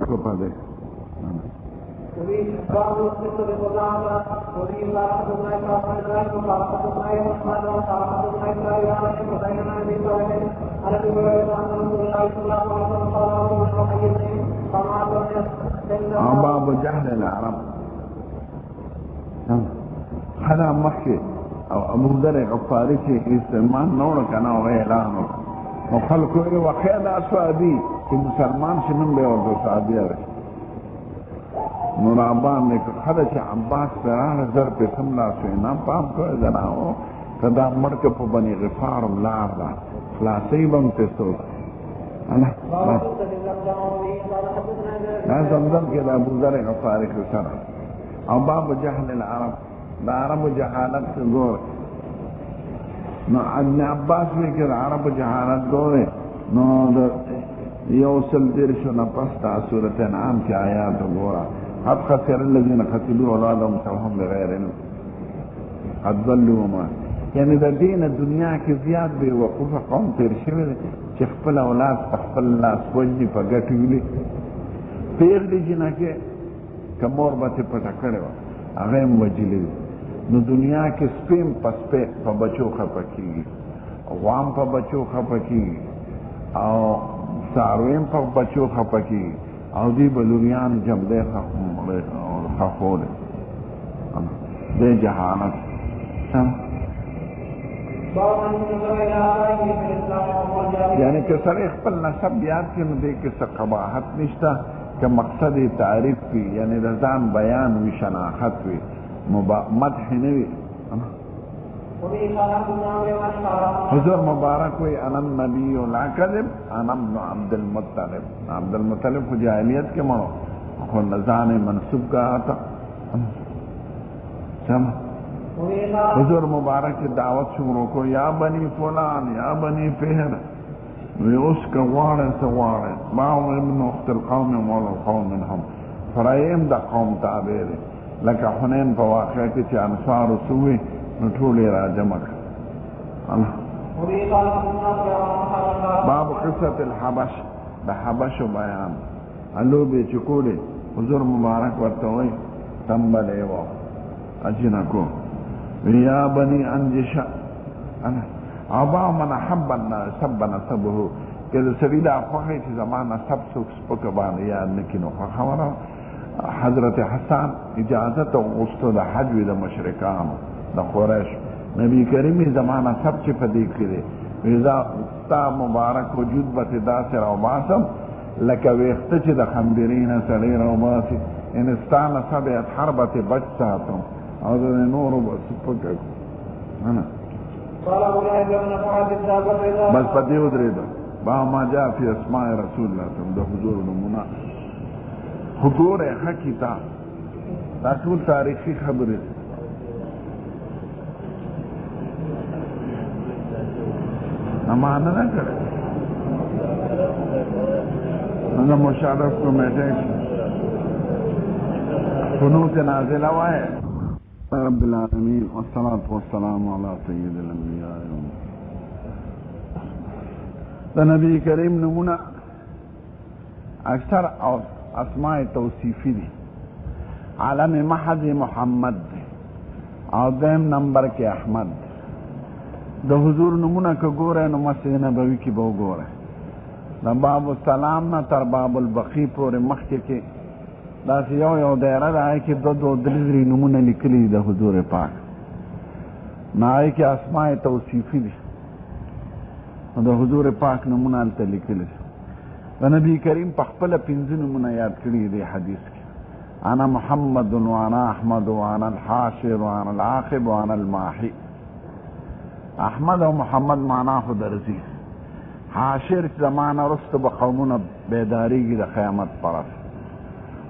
کو پدې بعض القصة بقضاء وفي الله حفظنا إكرام ذلك وحفظنا إحمد وحفظنا إكرام وبيننا بطاعته على بغير أن رسول الله صلى الله عليه وسلم قال وحيدين فما باب جهل العرب هذا مخي او ابو ذر غفاري چې استعمال نور کنه او اعلان او خلکو یې واقعا د اسوادي چې مسلمان شنن به ورته صحابي راځي نور ابان نے خدا چې عباس پرانه زر په سملا سینا پام کوي زناو کدا مرګ په بني غفار الله دا خلاصي بم ته سو انا دا زمزم کې د ابو ذر غفاري سره او باب جهل العرب دا عرب جهالت زور نو ابن عباس میں کہ عرب جہالت دورے نو یوصل درشو نپستا سورة انعام کی آیات گورا قد خسر الذين قتلوا اولادهم سفها بغیر علم قد ضلوا وما یعنی دا دین دنیا کی زیاد بے وقوف قوم تیر شوی چې خپل اولاد خپل لاس وجنی په ګټو ویلي پیر دی جنا کې کمور باندې پټه کړو هغه وجلی نو دنیا کې سپیم پسپه په بچو خپکی غوام په بچو خپکی او سارویم په بچو خپکی او دی بلوریان جمده خفوله ده جهانت یعنی که سره خپل نسب یاد کې نو دې کې څه قباحت نشته که مقصد تعریف وي یعنی د ځان بیان وي شناخت وي مدح نه وي حضور مبارک وی انا النبی لا کذب انا ابن عبد المطلب عبد المطلب کو جاہلیت کے مڑو خو نزان منصوب کا آتا سم حضور مبارک کی دعوت شروع کو یا بنی فلان یا بنی فہر وی اس کا وارے سوارے باو ابن اخت القوم مولا القوم منهم فرائم دا قوم تابیر لکا حنین پا واقع کی چی انصار سوی نٹولی را جمع باب قصة الحبش دا حبش و بیان علو بی چکولی حضور مبارک ورطوئی تنبلی و اجنکو یا بنی انجشا عبا من حب سب نسبه که دا سبیل افاقی چی زمان نسب سپک بانی یاد نکنو خبرو حضرت حسان اجازت غصت دا حجوی دا مشرکانو دا قریش نبی کریمی زمانہ سب چی پدی کرے ویزا تا مبارک وجود بت دا سر او باسم لکه ویخت چی دا خمبرین سلیر او باسی انستان سب حربت بچ ساتم او دا نورو بسپک بس پتی ادری دا با ما جا فی اسماء رسول اللہ دا حضور نمونا حضور حقیقتا رسول تاریخی خبری امانه نه کړي نو مشرف کمیټه قنوت نازله وای رب العالمین والصلاة والسلام علی سید الانبیاء د نبی کریم نمونه اکثر اسماء توصیفی دي عالم محض محمد دی او دیم نمبر کې احمد. د حضور نمونه که ګوره نو مسجد نبوي کې به وګوره، د باب السلام نه تر باب البقی پورې مخکې کې داسې یو دایره ده، هغې کې دوه درې نمونه لیکلي دي د حضور پاک، نو هغې کې اسماء توصیفي دي، نو د حضور پاک نمونه هلته لیکلي دي. د نبي کریم په خپله 5 نمونه یاد کړي دي حدیث کې، انا محمد وانا احمد وانا الحاشر وانا العاقب وانا الماحي. احمد او محمد معنا خو درځي، حاشر زمانه رسته به قومونه بیداریږي د قیامت پرس،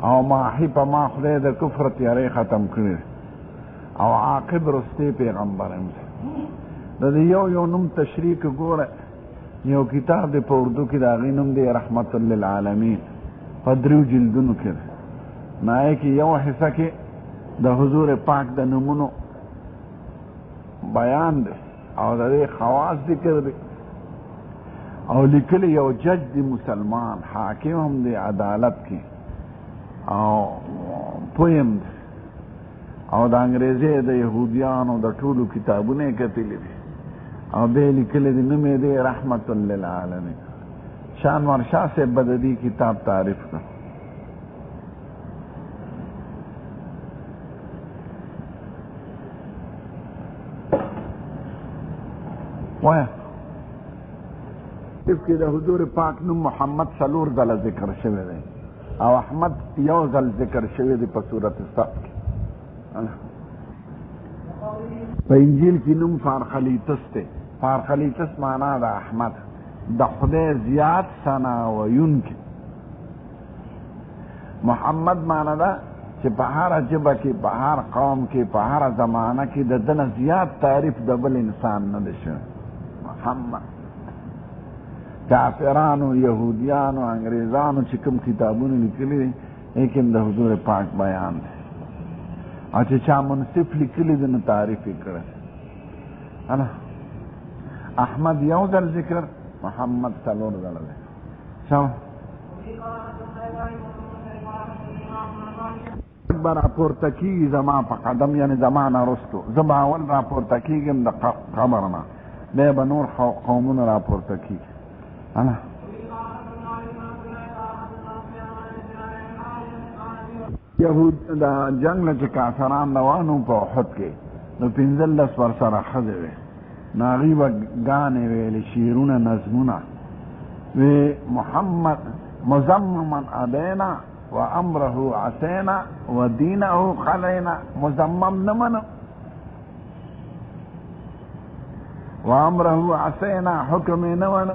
او ماحي په ما خدای د کفر تیارې ختم کړي، او عاقب رسته پیغمبر هم. د دې یو نوم تشریح ګوره، یو کتاب دی په اردو کې د هغې نوم دی رحمت للعالمین، په 3 جلدونو کې دی. نو هغې کې یو حصه کې د حضور پاک د نومونو بیان دی او د دې خواص ذکر دی، او لیکلی یو جج دی مسلمان، حاکم هم دی عدالت کې، او پویم دی، او د انګریزي د یهودیانو د ټولو کتابونه یې کتلي دي، او بیا یې لیکلی دی، نوم یې دی رحمت للعالمین. شانور شاه صاحب به د دې کتاب تعریف کړ. وایا کې د حضور پاک نوم محمد 4 ځله ذکر شوی دی، او احمد 1 ځل ذکر شوی دی په صورت صف کې. په انجیل کې نوم فارخلیتس دی. فارخلیتس معنا د احمد، د خدای زیات ثنا ویونکی. محمد معنا ده چې په هر ژبه کې، په هر قوم کې، په هر زمانه کې د ده نه زیات تعریف د بل انسان نه دی شوی. محمد کافرانو، یهودیانو، انګریزانو چې کوم کتابونه لیکلي دي، هغې د حضور پاک بیان دی، او چې چا منصف لیکلي دي نو تعریف یې کړی. احمد 1 ځل ذکر، محمد 4 ځله دی. به راپورته کېږي زما په قدم، یعنې زما نه رستو، زه به اول راپورته کېږم د قبر نه، بیا به نور قومونه راپورته کېږي. یهود د جنګ نه چې کافران روان وو په احد کې، نو 15 ورسره ښځې وې، نو هغوی به ګانې ویلې، شعرونه، نظمونه، وی محمد مزمما ابینا و امره عصینا و دینه خلینا. مزمم نه منو، و امره عصینا حکم یې نه منو،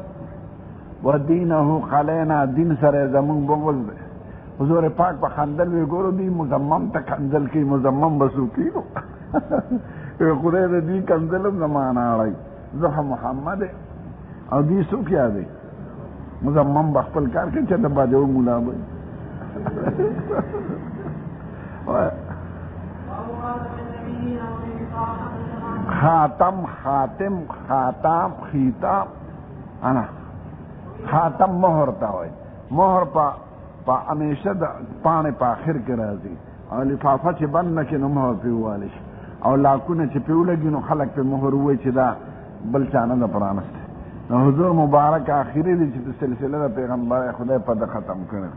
و دینه خلینا دین سره زمونږ بغض دی. حضور پاک په خندل وی ګورو دی مزمم ته کنځل کوي، مزمم به څوک کېږو خدای د دوی کنځل هم نه معنا اړوي، زه خو محمد او دوی څوک یادوي، مزمم به خپل کار کوي، چې د باجو مولا به خاتم، خاتم، خاتم، خیتام. انا خاتم مهر ته وایي، مهر په همیشه د پاڼې په آخر کې راځي، او لفافه چې بند نه کړي نو مهر پرې ووالی شي، او لاکونه چې پرې ولګي نو خلک پرې مهر ووایي چې دا بل چا نه ده پرانستی. نو حضور مبارک آخري دی چې د سلسله د پیغمبر خدای په ده ختم کړی.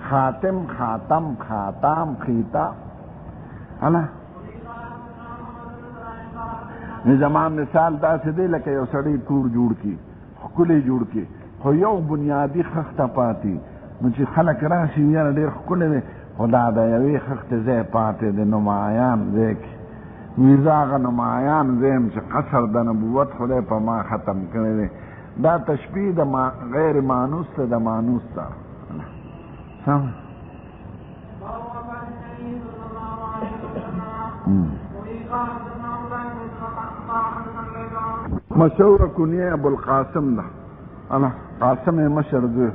خاتم، خاتم، خاتم، خیتام. زما مثال داسې دی لکه یو سړی کور جوړ کړي، ښکلی جوړ کړي، خو یو بنیادي خښته پاتې، نو چې خلک راشي یاره ډېر ښکلی دی، خو دا د یوې خښتې ځای پاتې دی، نمایان ځای کې. وي زه هغه نمایان ځای یم چې قصر د نبوت خدای په ما ختم کړی دی. دا تشبیه د غیر مانوس ته د مانوس ته. مشهور کنیه ابوالقاسم ده، قاسم یې مشر زوی.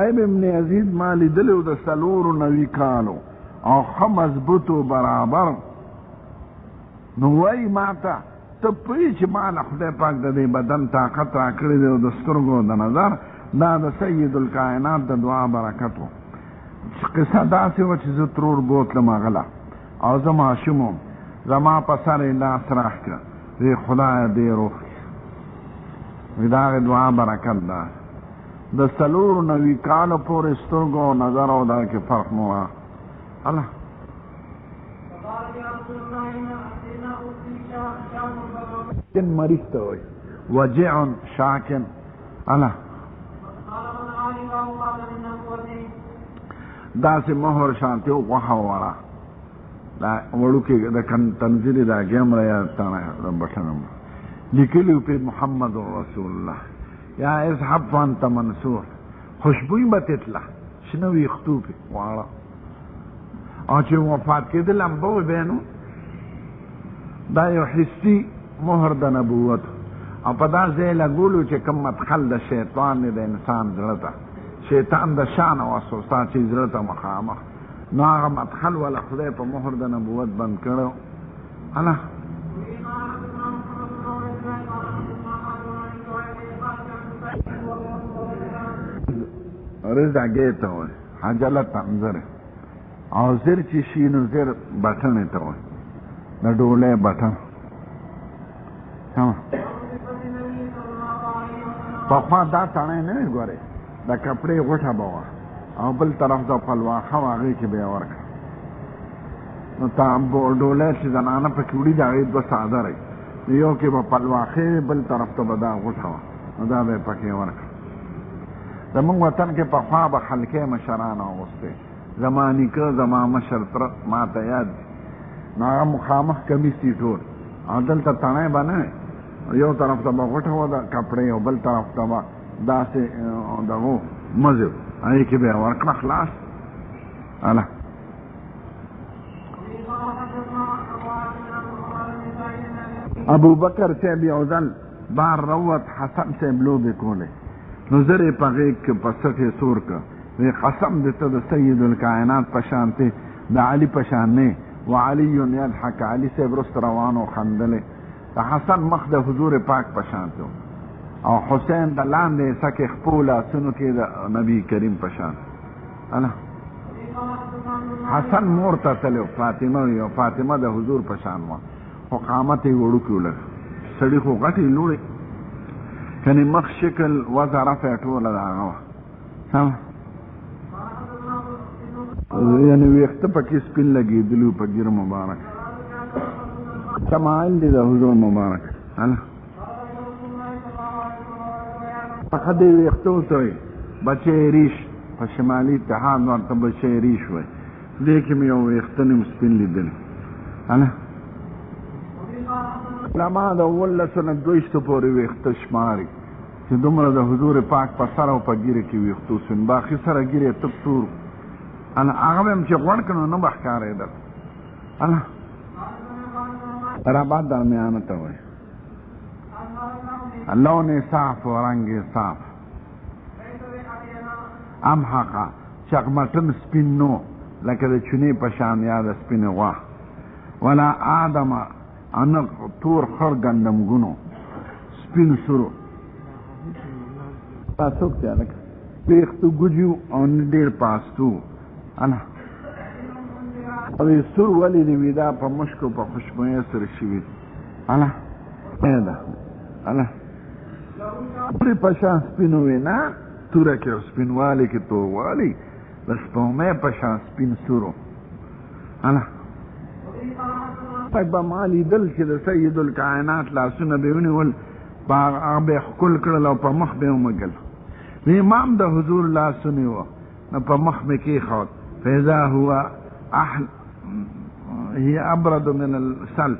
ایب ابن عزیز ما لیدلی د 94 کالو، او ښه مضبوط و برابر، نو وای ماته ته پوهې چې ما له خدای پاک د دې بدن طاقت را کړی دی او د سترګو د نظر دا د سید الکائنات د دعا برکت و. قصه داسې وه چې زه ترور بوتلم هغله او زه ماشوم وم، زما په سر یې لاس راښ کړه، وی خدایه دې روغ وی د هغې دعا برکت ده. د 94 کالو پورې سترګو او نظر او دا کې فرق مو وه. الله مریض ته وایي وجع شاکن. الله داسې مهر شانتي او غوښه وړه دا وړوکې د تنزیلي دا ګیمره یا تڼه بټنه لیکلي په محمد رسول الله یا اذهب فانت منصور. خوشبوی به تتله شنه ویښتو پې واړه او چې وفات کېدل امبه و بیا نو دا یو حسي مهر د نبوت او په دا ځای لګولو چې کوم مدخل د شیطان دی د انسان زړه ته، شیطان د شان او وسوسه چې زړه ته مخامخ، نو هغه مدخل ولا خدای په مهر د نبوت بند کړو. الله رضا ګیته وایي عجله تنظر او زر چې شي نو زر بټنې ته وایي د ډولۍ بټن. پخوا دا تڼۍ نه وي ګورې د کپړې غوټه به وه او بل طرف د پلواخه و هغې کې به یې ورکړه نو ډولۍ چې زنانه پکې وړي د هغې دوه څادرې یو کې به پلواخې بل طرف ته به دا غوټه وه نو دا به یې پکې ورکړه. زمونږ وطن کې پخوا به خلکې مشران اغوستې، زما نیکه زما مشر تره ما ته یاد دي، نو هغه مخامخ کمیس دي ټول او دلته تڼۍ به نه یو طرف ته به غوټه وه د کپړې او بل طرف ته به داسې دغو مزې هغې کې به یې ورکړه خلاص. الله ابو بکر صاحب یو ځل بار روت حسن صاحب لوبې کولې نو زر یې په غېږ کې په سټې سور کړه، وی قسم دې ته د سید الکائنات په شانتې د علي په شان نه وعلی یضحک. علي صاحب رست روان او خندلې، د حسن مخ د حضور پاک په شانته او حسین د لاندې سکې خپو لاسونو کې د نبی کریم په شان. الله حسن مور ته تللی فاطمه وي او فاطمه د حضور په شان وه خو قامت یې وړوکي ولږ سړي خو غټې لوړې کنې مخ شکل وضع رفع ټوله د هغه وه یعنې ویښته پکې سپین لګېدلي په ګیر مبارک شمایل دی د حضور مبارک. الله هغه دې ویښتو ته وایي بچی ریش په شمالي اتحاد ورته بچی ریش وایي دې کې مې یو ویښته نیم سپین لیدلی. الله علما د 1920 پورې ویښته شماري چې دومره د حضور پاک په سر او په ګیره کې ویښتو سپین باقي سره ګیرې تک تور هغه به هم چې غوړ کړو نه به ښکارېدل. الله رباط درمیانه ته وایي لون صاف و رنگ صاف امحقه چغمټن سپین نو لکه د چونې په شان یا د سپینې غوا ولا آدمه انق تور خر ګندمګونو سپین سرو پاسوک دی هلکه ویښتو ګوجو او نه ډېر پاستو. الله او سور ولې دې وي دا په مشکو په خوشبویۍ سره شوي الله ده الله پورې په شان سپین وي نه توره کې سپینوالي کې توروالي د سپومۍ په شان سپین سورو. الله به ما لیدل چې د سید الکائنات لاسونه به یې ونیول په هغه به یې ښکل کړل او په مخ به یې ومږل امام د حضور لاسونه وه نو په مخ مې کېښود فاذا هو هي ابرد من السل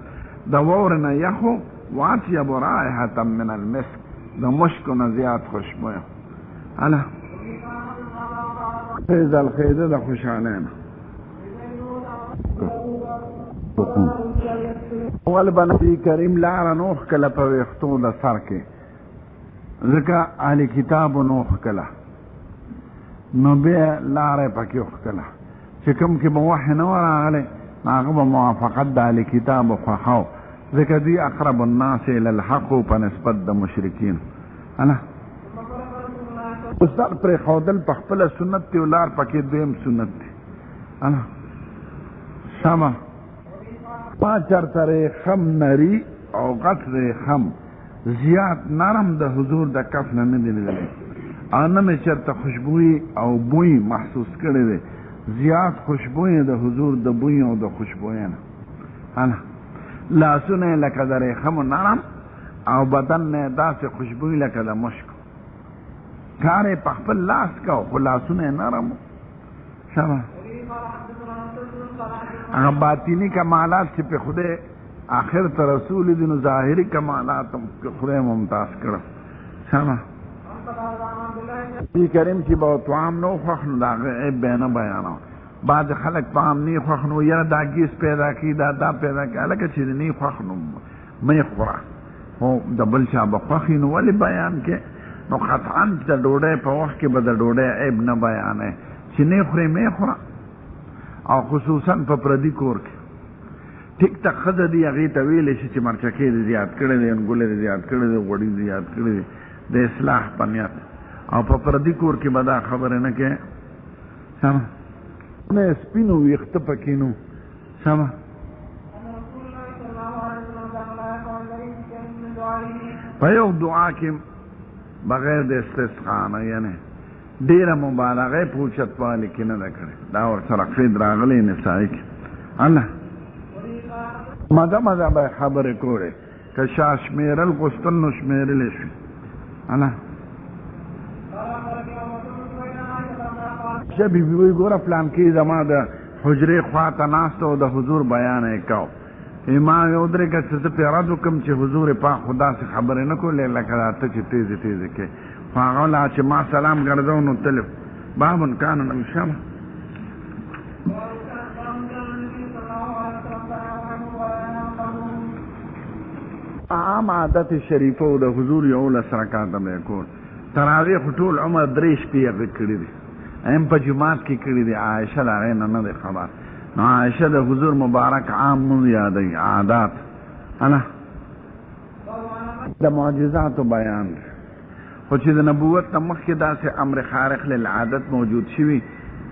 د واورې نه یخو واطیب رائحة من المسک د مشکو نه زیات خوشبویه. الله فیض الخیده د خوشحالۍ نه اول به نبي کریم لاره نوخ کله په ویښتو د سر کې ځکه اهل کتابو نوخ کله نو بیا لاره یې پکې وښکله چې کوم کې به وحی نه و راغلی هغه به موافقت د اهل کتابو خوښه ذکر دی اقرب الناس الى الحق په نسبت د مشرکین انا استاد پر خودل په خپل سنت تی ولار پکې دویم سنت دی انا شمع ما چرته خم نری او غټ خم زیات نرم د حضور د کف نه دی لیدلی انا مې چرته خوشبوئی او بوئی محسوس کړی دی زیات خوشبوئی د حضور د بوئی او د خوشبوئی نه انا لاسونه لکه د ریخم نرم او بدن نه داسې خوشبوئی لکه د مشک کار یې په خپل لاس کو خو لاسونه یې نرم شبه هغه باطینی کمالات چې په خدای آخر ته رسول دي نو ظاهري کمالات هم خدای ممتاز کړه شبه نبی کریم چې به طعام نو خوښ نو د هغه عیب به نه بیانوه بعض خلک طعام نه خوښ نو یاره دا ګیس پیدا کړي دا پیدا کړي هلکه چې نه خوښ نو مه یې خوره خو د بل چا به خوښ نو ولې بیان کې نو قطعا چې د ډوډۍ په وخت کې به د ډوډۍ عیب نه بیانوي چې نه خورې مه یې خوره او خصوصا په پردي کور کې ټیک ته ښځه دي هغې ته ویلی شي چې مرچکې دې زیات کړی دی انګولې دې زیات کړی دی غوړي دې زیات کړی دی د اصلاح په نیت او په پردي کور کې به دا خبرې نه کوې سمه نه سپینو ویښته پکې نو سمه په یو دعا کې بغیر د استسقا نه یعنې ډېره مبالغه په اوچتوالي کې نه ده کړې دا ورسره قید راغلی نسایي کې الله مده به خبرې کولې که شا شمېرل غوښتل نو شمېرلی شي الله شه بیبي وایي ګوره فلان کې زما د حجرې خوا ته ناسته او د حضور بیان یې کو ما یې ودرېږه چې زه پرې رد وکړم چې حضور پاک خو داسې خبرې نه کولې لکه دا ته چې تیزې تیزې کې خو هغه لا چې ما سلام ګرځو نو تلف باب کان نبي شمه عام عادت شریفه او د حضور یو لس رکعاته به یې کول تراویح خو ټول عمر 3 شپې هغه کړي دي هم په جماعت کې کړي دي عایشه د هغې نه دی خبر نو عایشه د حضور مبارک عام مونږ یادوي عادات انا د معجزاتو بیان دی خو چې د نبوت نه مخکې داسې امر خارق للعادت موجود شوي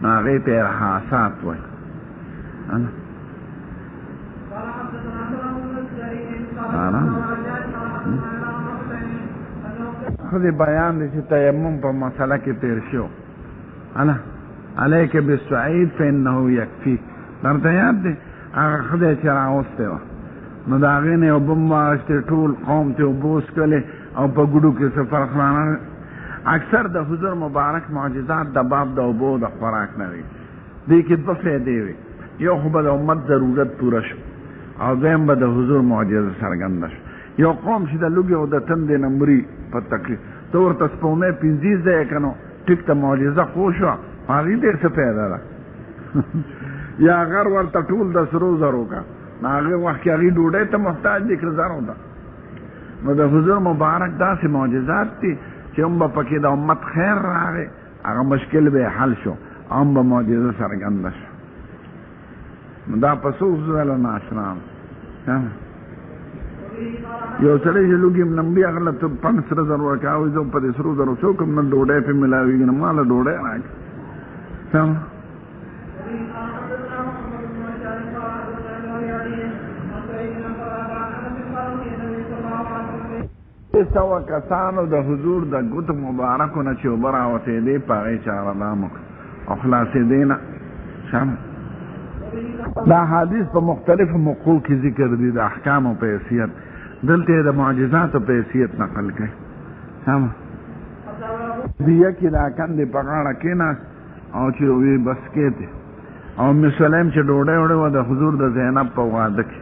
نو هغې ته ارهاسات وایي خودی بیان دی چې تیمم په مسله کې تیر شو انا علیک بالسعید فانه یکفی درته یاد دی هغه خدای چې راوستی وه نو د هغې نه یو بم واخیستې ټول قوم ته اوبه وڅکلې او په ګوډو کې څه فرق رانه اکثر د حضور مبارک معجزات د باب د اوبو د خوراک نه وي دې کې دوه فایدې وي یو خو به د امت ضرورت پوره شو او دویم به د حضور معجزه څرګنده شو یو قوم چې د لوږې او د تندې نه مري په تکلیف ته ورته سپومې 15 ځایه که نو ټیک ته معجزه خو شوه هغې ډېر څه پیدا ده یا غر ورته ټول د سرو زرو که نو هغې وخت کې هغې ډوډۍ ته محتاج دي که زرو ده نو د حضور مبارک داسې معجزات دي چې هم به پکې د امت خیر راغی هغه مشکل به حل شو هم به معجزه څرګنده شو نو دا په څو ځله ناشنا یو سړی چې لوږې نمبي هغه له 5 سره زر ورکوي زه په دې سرو زرو څوک هم نه ډوډۍ پې ملاوېږي نو ما له ډوډۍ راکړي سمه سوه کسانو د حضور د ګوتو مبارکو نه چې اوبه راوتېدې په هغې چارهدام وکړه او خلاصېدې نه شمه دا حدیث په مختلفو موقعو کې ذکر دي د احکامو په حیثیت دلته یې د معجزاتو په حیثیت نقل کوي سمه دیه کې دا کندې په غاړه کېناست او چې وی بس کېتې او ام سلیم چې ډوډۍ وړې وه د حضور د زینب په واده کې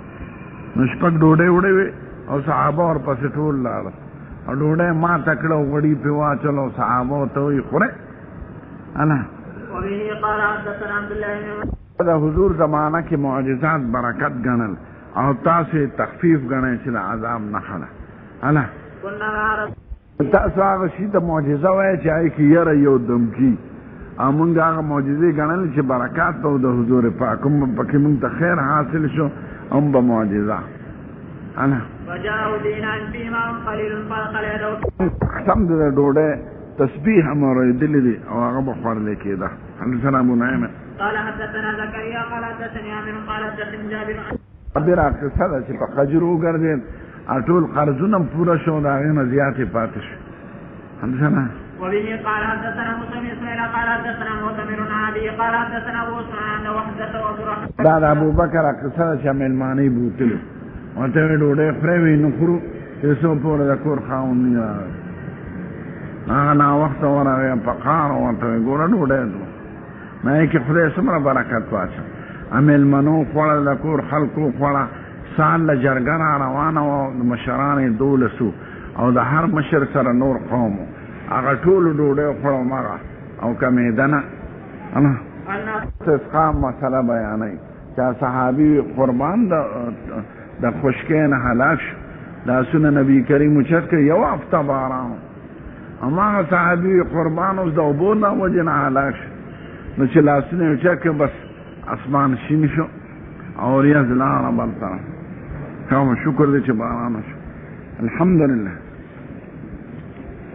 نو شپږ ډوډۍ وړې وې او صحابه ورپسې ټول لاړل او ډوډۍ ماته کړه او غوړي پې واچول او صحابه ورته وایي خورئ انا د حضور زمانه کې معجزات برکت ګڼل او تاسو تخفیف ګڼئ چې د عذاب نښه ده انا تاسو هغه شي ته معجزه وایئ چې هغې کې یره یو دمکي او مونږ هغه معجزې ګڼلې چې برکات به د حضور پاک هم پکې مونږ ته خیر حاصل شو هم به معجزه انا فجاءوا دينان فيما قليل فقال يدعو قسم دې ډوډۍ تسبیح امر دي او هغه بخور لیکي دا حدثنا ابو نعيم قال حدثنا زكريا قال حدثني عامر قال حدثني جابر ابيرا قصه ده چې په قجرو ګرځي ټول قرضونه پورا شو دا غنه زیاتې پاتې شو حدثنا وبه قال حدثنا موسى بن اسماعيل قال حدثنا معتمر عن ابي قال حدثنا ابو عثمان وحدثه ابو رحمه دا ابو بکر قصه چې ملمانی بوتل وته ډوډۍ خوري نو خورو یسو پورا د کور خاون نه انا وخت ورغه په قار وته ګور ډوډۍ مې کې خدای سمره برکت واچو عمل منو خپل د کور خلقو خپل سال جرګر روانه او مشران دولسو او د هر مشر سره نور قوم هغه ټول ډوډۍ خپل ماغه او کمې دنه انا استسقام مسله بیانای چې صحابي قربان د خوشکین هلاک دا سنن نبی کریم چت یو هفته باران اما صحابي قربان اوس د وبونه وجنه هلاک نو چې لاسونه چت بس اسمان شین شو او ریاض لانا بلتا کوم شکر دې چې باران شو الحمدلله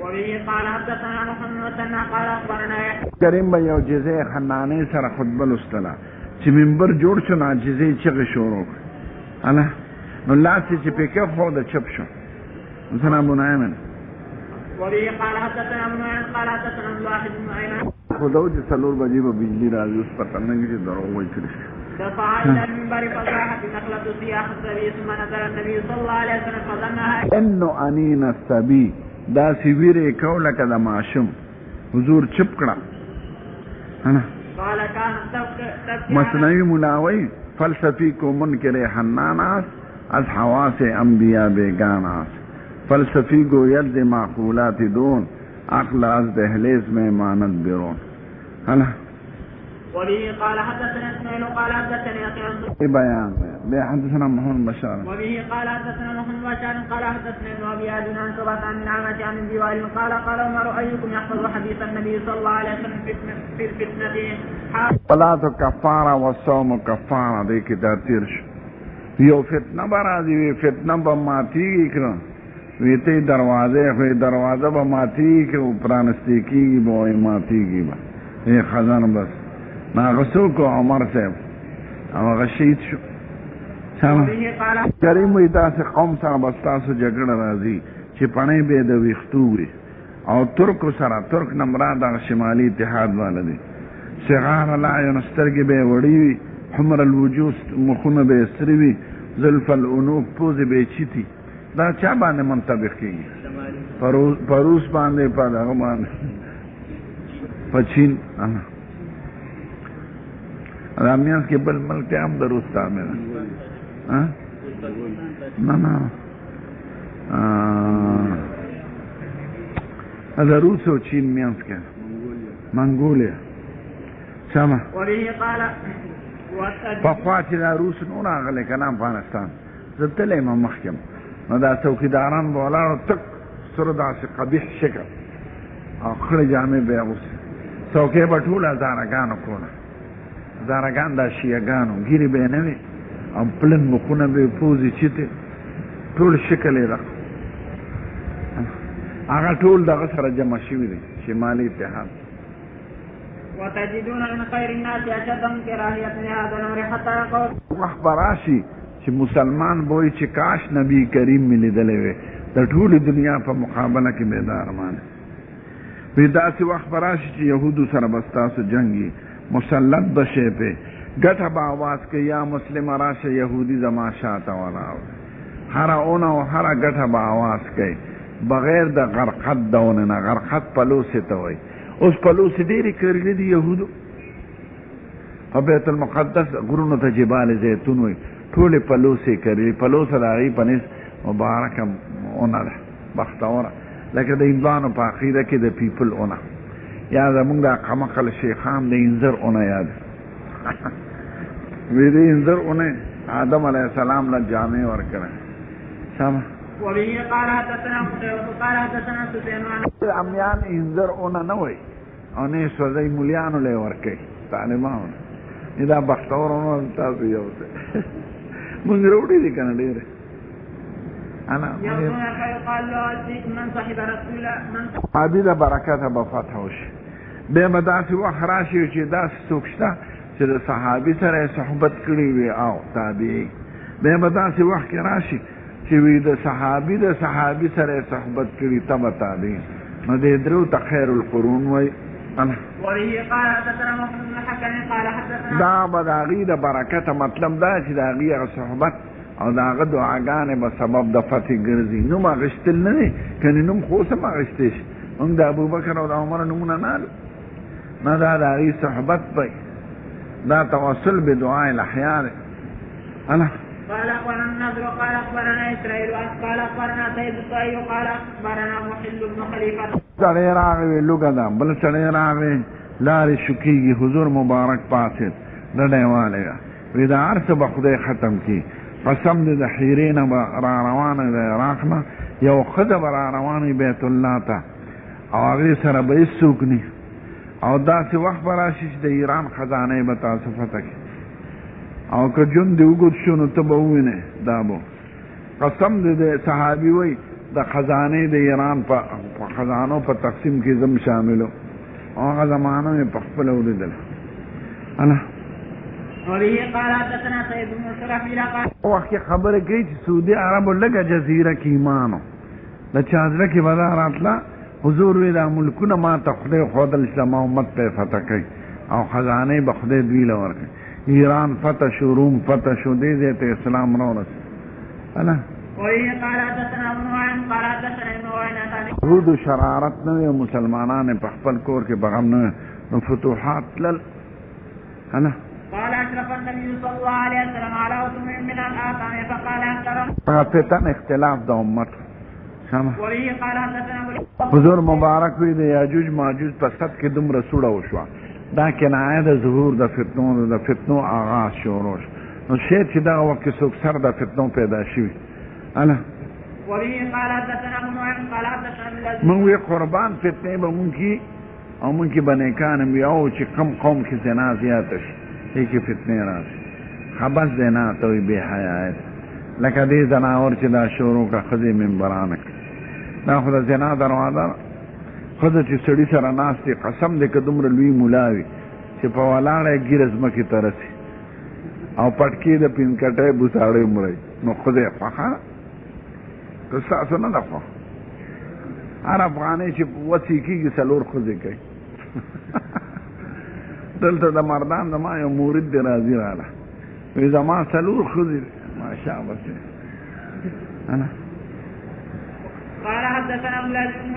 وبه قال حدثنا محمد قال اخبرنا کریم به یو جزې خنانه سره خطبه لستله چې منبر جوړ شو نه جزې چغې شروع انا نو لاسې چې پکې خو د چپ شو مثلا ابو نعيم وبه قال حدثنا ابن نعيم قال حدثنا الواحد بن عينان خداو چې څلور بجې به بجلی راځي اوس پته نه کېږي درو وایي کړی دفع الى المنبر فصاحت نخلة سياح السبي ثم نزل النبي صلى الله عليه وسلم فظنها انه انين السبي دا سیویره کوله کده ماشوم حضور چپ کړه انا قال كان تبكي مصنوی ملاوی فلسفی کو منکر حناناس از حواس انبیاء بیگاناس فلسفی گو ید معقولات دون عقل از دهلیز میں مانت بیرون انا وبه قال حدثنا اسماعيل قال حدثني ايه بیان بے حدثنا محمد بشار وبه قال حدثنا محمد بشار قال حدثنا ابن ابي عدن عن شعبة عن نعمة عن الدوال قال عمر ايكم يحفظ حديث النبي صلى الله عليه وسلم في الفتنة صلاة کفاره و صوم کفاره دې کې دا تیر شو یو فتنه به راځي وی فتنه به ماتیږي کړه وی ته دروازه به ماتیږي که پرانستی کېږي به ماتیږي به یې خزان بس ناغسو کو عمر صاحب او هغه شهید شو کریم وی تاسې قوم سره به ستاسو جګړه راځي چې پڼې به د ویښتو وي او ترکو سره ترک نه مراد هغه شمالي اتحاد والا دی صغار العین سترګې به یې وړې وي حمر الوجوه مخونه به یې سرې وي زلف العنوق پوزې به یې چیتي دا چا باندې منطبق کېږي په روس باندې په دغه باندې په چین دا میانس کې بل ملک هم د روس تعمیر نه د روس او چین میانس کې منګولیا سما وبه قال پخوا چې دا روس نو راغلی که نه افغانستان زه تللی یم مخکې نو دا څوکیداران به ولاړو تک سره داسې قبیح شکل او خړې جامې به یې اغوستې څوکۍ به ټوله هزارګانو کوله هزارګان دا شیعګانو ګیرې به یې نه وې او پلن مخونه به یې پوزې چیتې ټول شکل یې رقم هغه ټول دغه سره جمع شوي دي شمالي اتحاد وتجدون من خير الناس اشدهم كراهيه لهذا الامر حتى يقول وخت به راشي چې مسلمان به وایي چې کاش نبي کریم مې لیدلی وی د ټولې دنیا په مقابله کې به دا ارمان وی داسې وخت به راشي چې یهودو سره به ستاسو جنګي مسلط به شی پې ګټه به آواز کوي یا مسلمه راشه یهودي زما شاته ولاړ هره اونه او هره ګټه به آواز کوي بغیر د غرقت دونه نه غرقت پلوسې ته وایي اوس پلوسې ډېرې کرلې دي یهودو په بیت المقدس غرونو ته جبال زیتون وایي ټولې پلوسې کرلې پلوسه د هغې په نس مبارکه اونه ده بختوره لکه د هندوانو په عقیده کې د پیپل اونه یا زمونږ د قمقل شیخان د انځر اونه یاد وی د انځر اونه آدم علیه السلام له جامې ورکړه سمه وبه قال حدثنا قتيبة قال حدثنا سفيان امیان انځر اونه نه وای او نه سوځي مولیانو له ورکې طالبانو دا بختور اونه تاسو یو څه مونږ وروړي دي کنه ډېر انا يغزون فيقال له من صاحب رسول الله من صحابي د برکت به فتح وشي به مداسي وخت راشي چې داسې څوک شته چې د صحابي سره صحبت کړي وي او تابعي به مداسي وخت کې راشي چې وي د صحابي سره صحبت کړي تبع تابعي نو دې درو ته خیر القرون وای وبه قال حدثنا محمد بن الحكم قال حدثنا دا بداغي د برکت مطلب دا چې داغي صحبت او داغه دعاګانې به سبب د فتح ګرځي نو ما غشتل نه دي کني نوم خو سم غشتش هم د ابوبکر او د عمر نمونه نه دا داغي صحبت به دا توسل بدعاء الاحياء انا قال اخبرنا النضر قال اخبرنا اسرائيل قال اخبرنا سيد الطائي قال اخبرنا محل بن خليفه سړی راغی لوګه دا بل سړی راغی لارې شکیږي حضور مبارک پاسید ډډیواله وی دا عرص به خدای ختم کی قسم دې د حیرین را روانه د عراق نه یو ښځه به را روانه بیت الله ته او هغې سره به هېڅ څوک نه او داسې وخت به راشي چې د ایران خزانه به تاسو فتح کړي او که ژوند دې اوږد شو نو ته به ووینې دا به قسم دې د صحابي وی د خزانې د ایران په خزانو په تقسیم کې زم شاملو هغه زمانه مې په خپله ولیدله انا وبه قال حدثنا سيد بن شرحبيل قال وخت خبره کوي چې سعودي عربو لږه جزیره کې ایمانو د چا زړه کې به دا راتله حضور وی دا ملکونه ما ته خدای ښودل چې زما امت پرې فتح کوي او خزانې به خدای دوی له ورکوي ایران فتح شو روم فتح شو دې ځای ته اسلام راورسېد انا وبه قال حدثنا ابن نعيم قال حدثنا ابن عيينة زهود و شرارت نه وي مسلمانان په خپل کور کې په غم نه نو فتوحات تلل انا قال اشرف النبي صلى الله عليه وسلم على عثم من الاثام فقال احترم فتن اختلاف د امت سم وبه قال حدثنا حضور مبارک وی د یاجوج ماجوج په صد کې دومره سوړه وشوه دا کنایه د ظهور د فتنو آغاز شروع نو شاید چې دغه وخت کې څوک سر د فتنو پیدا شوي انا وبه قال حدثنا ابن نعيم قال حدثنا من وی قربان فتنې به مونږ کې او مونږ کې بنیکان وي او چې کم قوم کې زنا زیاته شي دې کې فتنې راشي خبث زنا ته وي بې حیایت لکه دې زناور چې دا شروع کړه ښځې منبرانه کړي دا خو د زنا دروازه ښځه چې سړي سره ناست دی قسم دی که دومره لوی ملا وي چې په ولاړه یې ګیره ځمکې ته رسي او پټکي د پینکټۍ بوساړی مړی نو خدای خوښه که ستاسو نه ده خوښ هر افغانۍ چې وڅې کېږي څلور ښځې کوي دلته د مردان زما یو مورید دی راځي راله وایي زما څلور ښځې دي ماشاءالله انا قال حدثنا ابن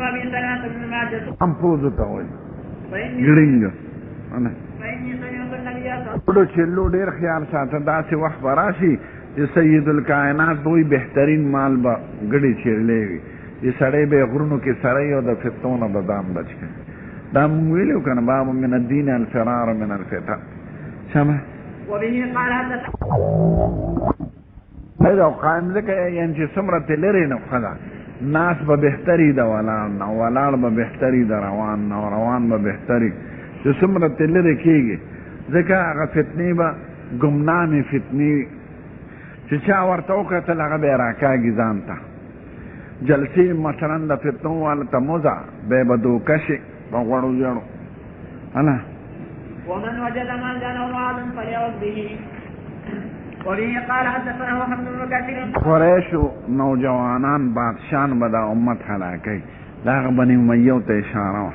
ابي سلمة بن ماجه هم پوزو ته وایي ګړینګ انا فإني سمعت النبي ټولو چلو ډېر خیال ساته داسې وخت به راشي چې سید الکائنات دوی بهترین مال به ګډې چیرلې وي چې سړی به غرونو کې سړی او د فتنو نه به ځان بچ کړي دا مونږ ویلو که نه باب من الدین الفرار من الفتن سمه وبه قال حدثنا دا قائم ځکه یعنې چې څومره ترې لرې نه ښه ده ناس به بهتري د ولاړ نه ولاړ به بهتري د روان نه روان به بهتري چې څومره ترې لرې کېږي ځکه هغه فتنې به ګمنامې فتنې چې چا ورته وکتل هغه به یې راکاږي ځان ته جلسې مثلا د فتنو والا ته موزه بیا به دوکه شي په غوړو ژړو هله ومن وجد ملجأ وعظا فليعظ به وبه قال حدثنا محمد بن كثير قریشو نوجوانان بادشان به دا امت هلاکوي دا هغه بني امیو ته اشاره وه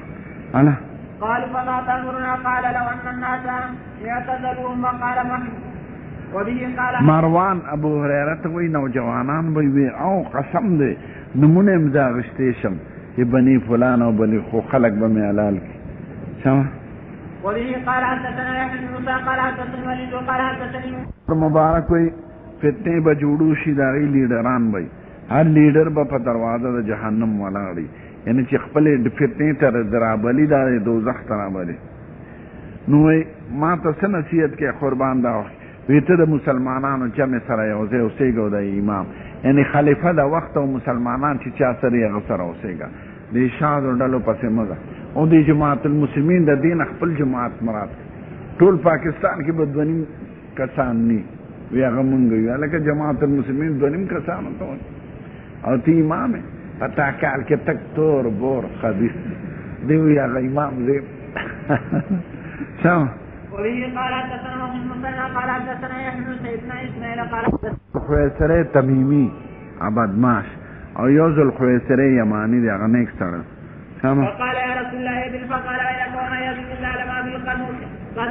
هله قالوا فما تأمرنا قال لو أن الناس يعتذرون وقال محمد وبه قال مروان ابو هريره ته وایي نوجوانان به وي او قسم دی نمونه یې دا اخیستی شم چې بني فلان او بني خو خلک به مې حلال کړي سمه وبه قال حدثنا يحيى بن موسى قال حدثني الوليد قال حدثني مبارک وي فتنې به جوړو شي د هغې لیډران به هر لیډر به په دروازه د جهنم ولاړ وي یعنې چې خپلې فتنې ته رابلي دا د دوزخ ته رابلي نو وایي ما ته څه نصیحت کې قربان دا وخت وی ته د مسلمانانو جمع سره یو ځای اوسېږه د امام یعنې خلیفه د وخت او مسلمانان چې چا سره یې هغه سره اوسېږه د شادو ډلو پسې مه ځه او د جماعت المسلمین د دین خپل جماعت مراد ټول پاکستان کې به دوه نیم کسان ني وی هغه مونږ یو لکه جماعت المسلمین دوه نیم کسانو ته او تی امام پتا کال کې تک تور بور خبيث دیو یا امام دی سم وبه قال حدثنا محمد بن قال حدثنا يحيى بن سيدنا اسماعيل قال خویسره تمیمی عبدماش او یوزل خویسره یمانی دی هغه نیک سره سم فقال يا رسول الله ابن فقال الى قوم يزيد الله لما بالقلب قد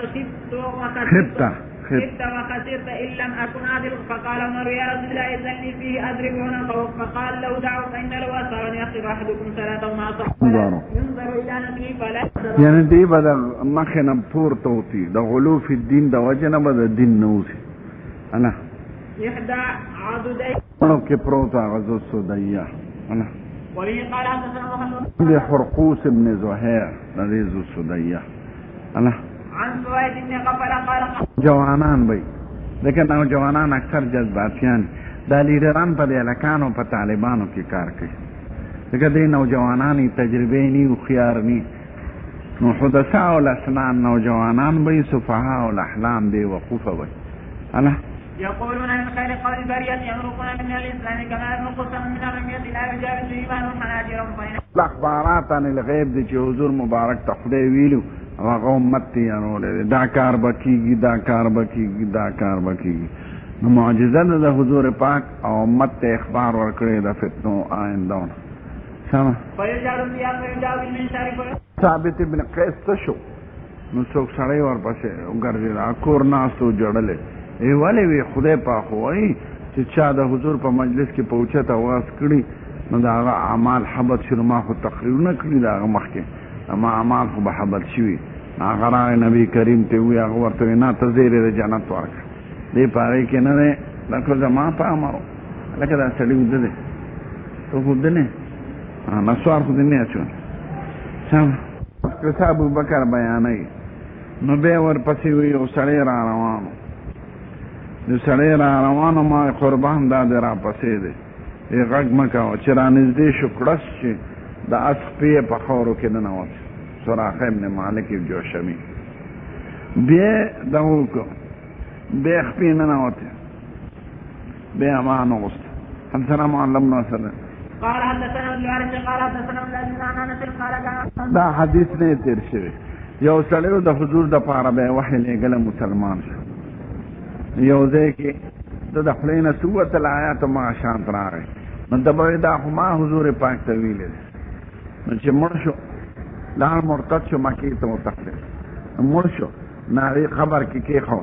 خبت وخسرت ان لم اكن عادل فقال عمر يا رسول الله اذنني فيه اضرب عنقه فقال له دعوا فان لو اثر ان يخطب احدكم صلاته مع صحبه ينظر الى نفسه فلا یعنی دی به د مخې نه پورته وتي د غلو فی الدین د وجه نه به د دین نه وځي انا احدى عضدي ونو کې پروت هغه ذو سدیه انا وبه قال حدثنا محمد د حرقوس ابن زهير د ذو سدیه انا عن سويد بن غفر قال جوانان بھئی لیکن او جوانان اکثر جذباتیان دا لیڈران په د الکانو په طالبانو کې کار کوي لکه دی نوجوانانی تجربه نی او خيار نی نو حدثاء الاسنان نوجوانان بھئی صفحاء الاحلام دی وقوفه بھئی انا يقولون ان خير قول البريه يمرقون من الاسلام كما يمرق السم من الرميه لا يجاوز ايمان حناجرهم بين الاخبارات عن الغیب دی چې حضور مبارک تخدی ویلو هغه امت تیارولې دا کار بکیږي دا کار بکیږي دا کار بکیږي نو معجزه د حضور پاک او امت ته اخبار ورکړي د فتنو آیندون سم ثابت ابن قیس شو نو څوک سړی ورپسې وګرځي دا کور ناستو جوړلې ای ولې وی خدای پاک وایي چې چا د حضور په مجلس کې پوښتنه تواس کړي نو دا هغه اعمال حبط شروع ما خو تقریر نه کړی دا هغه مخکې اما اعمال خو به حبط شوي هغه راغی نبی کریم ته وی هغه ورته نه ته زیری د جنت ورکړه دې پاره کې نه ده لکه زما په امرو لکه دا سړی ودې ته ودې نه سوار خو دې نه اچو سم که ابو بکر بیانای نو به ورپسې وی او سړی را روانو نو سړی را روانو ما قربان داد را پسې دی یې غږ مکه چې را نږدې شو کړس چې د اس پې په خاورو کې ننوت سراقه ابن مالک جوشمی بیا دغه وکړو بیا خپې ننوت بیا امان وغوست حدثنا معلم ناصر قال حدثنا ابن الوارث قال حدثنا الذين عن انس قال دا حدیث نه تیر شوی یو سړی د حضور د پاره به وحی لګل مسلمان شو یو ځای کې د خپلینه سوت الایات ما شانت راغی نو دبه دا ما حضور پاک ته ویل نو چې مړ شو لا مرتد شو مکی ته متقل مړ شو ناری خبر کې خو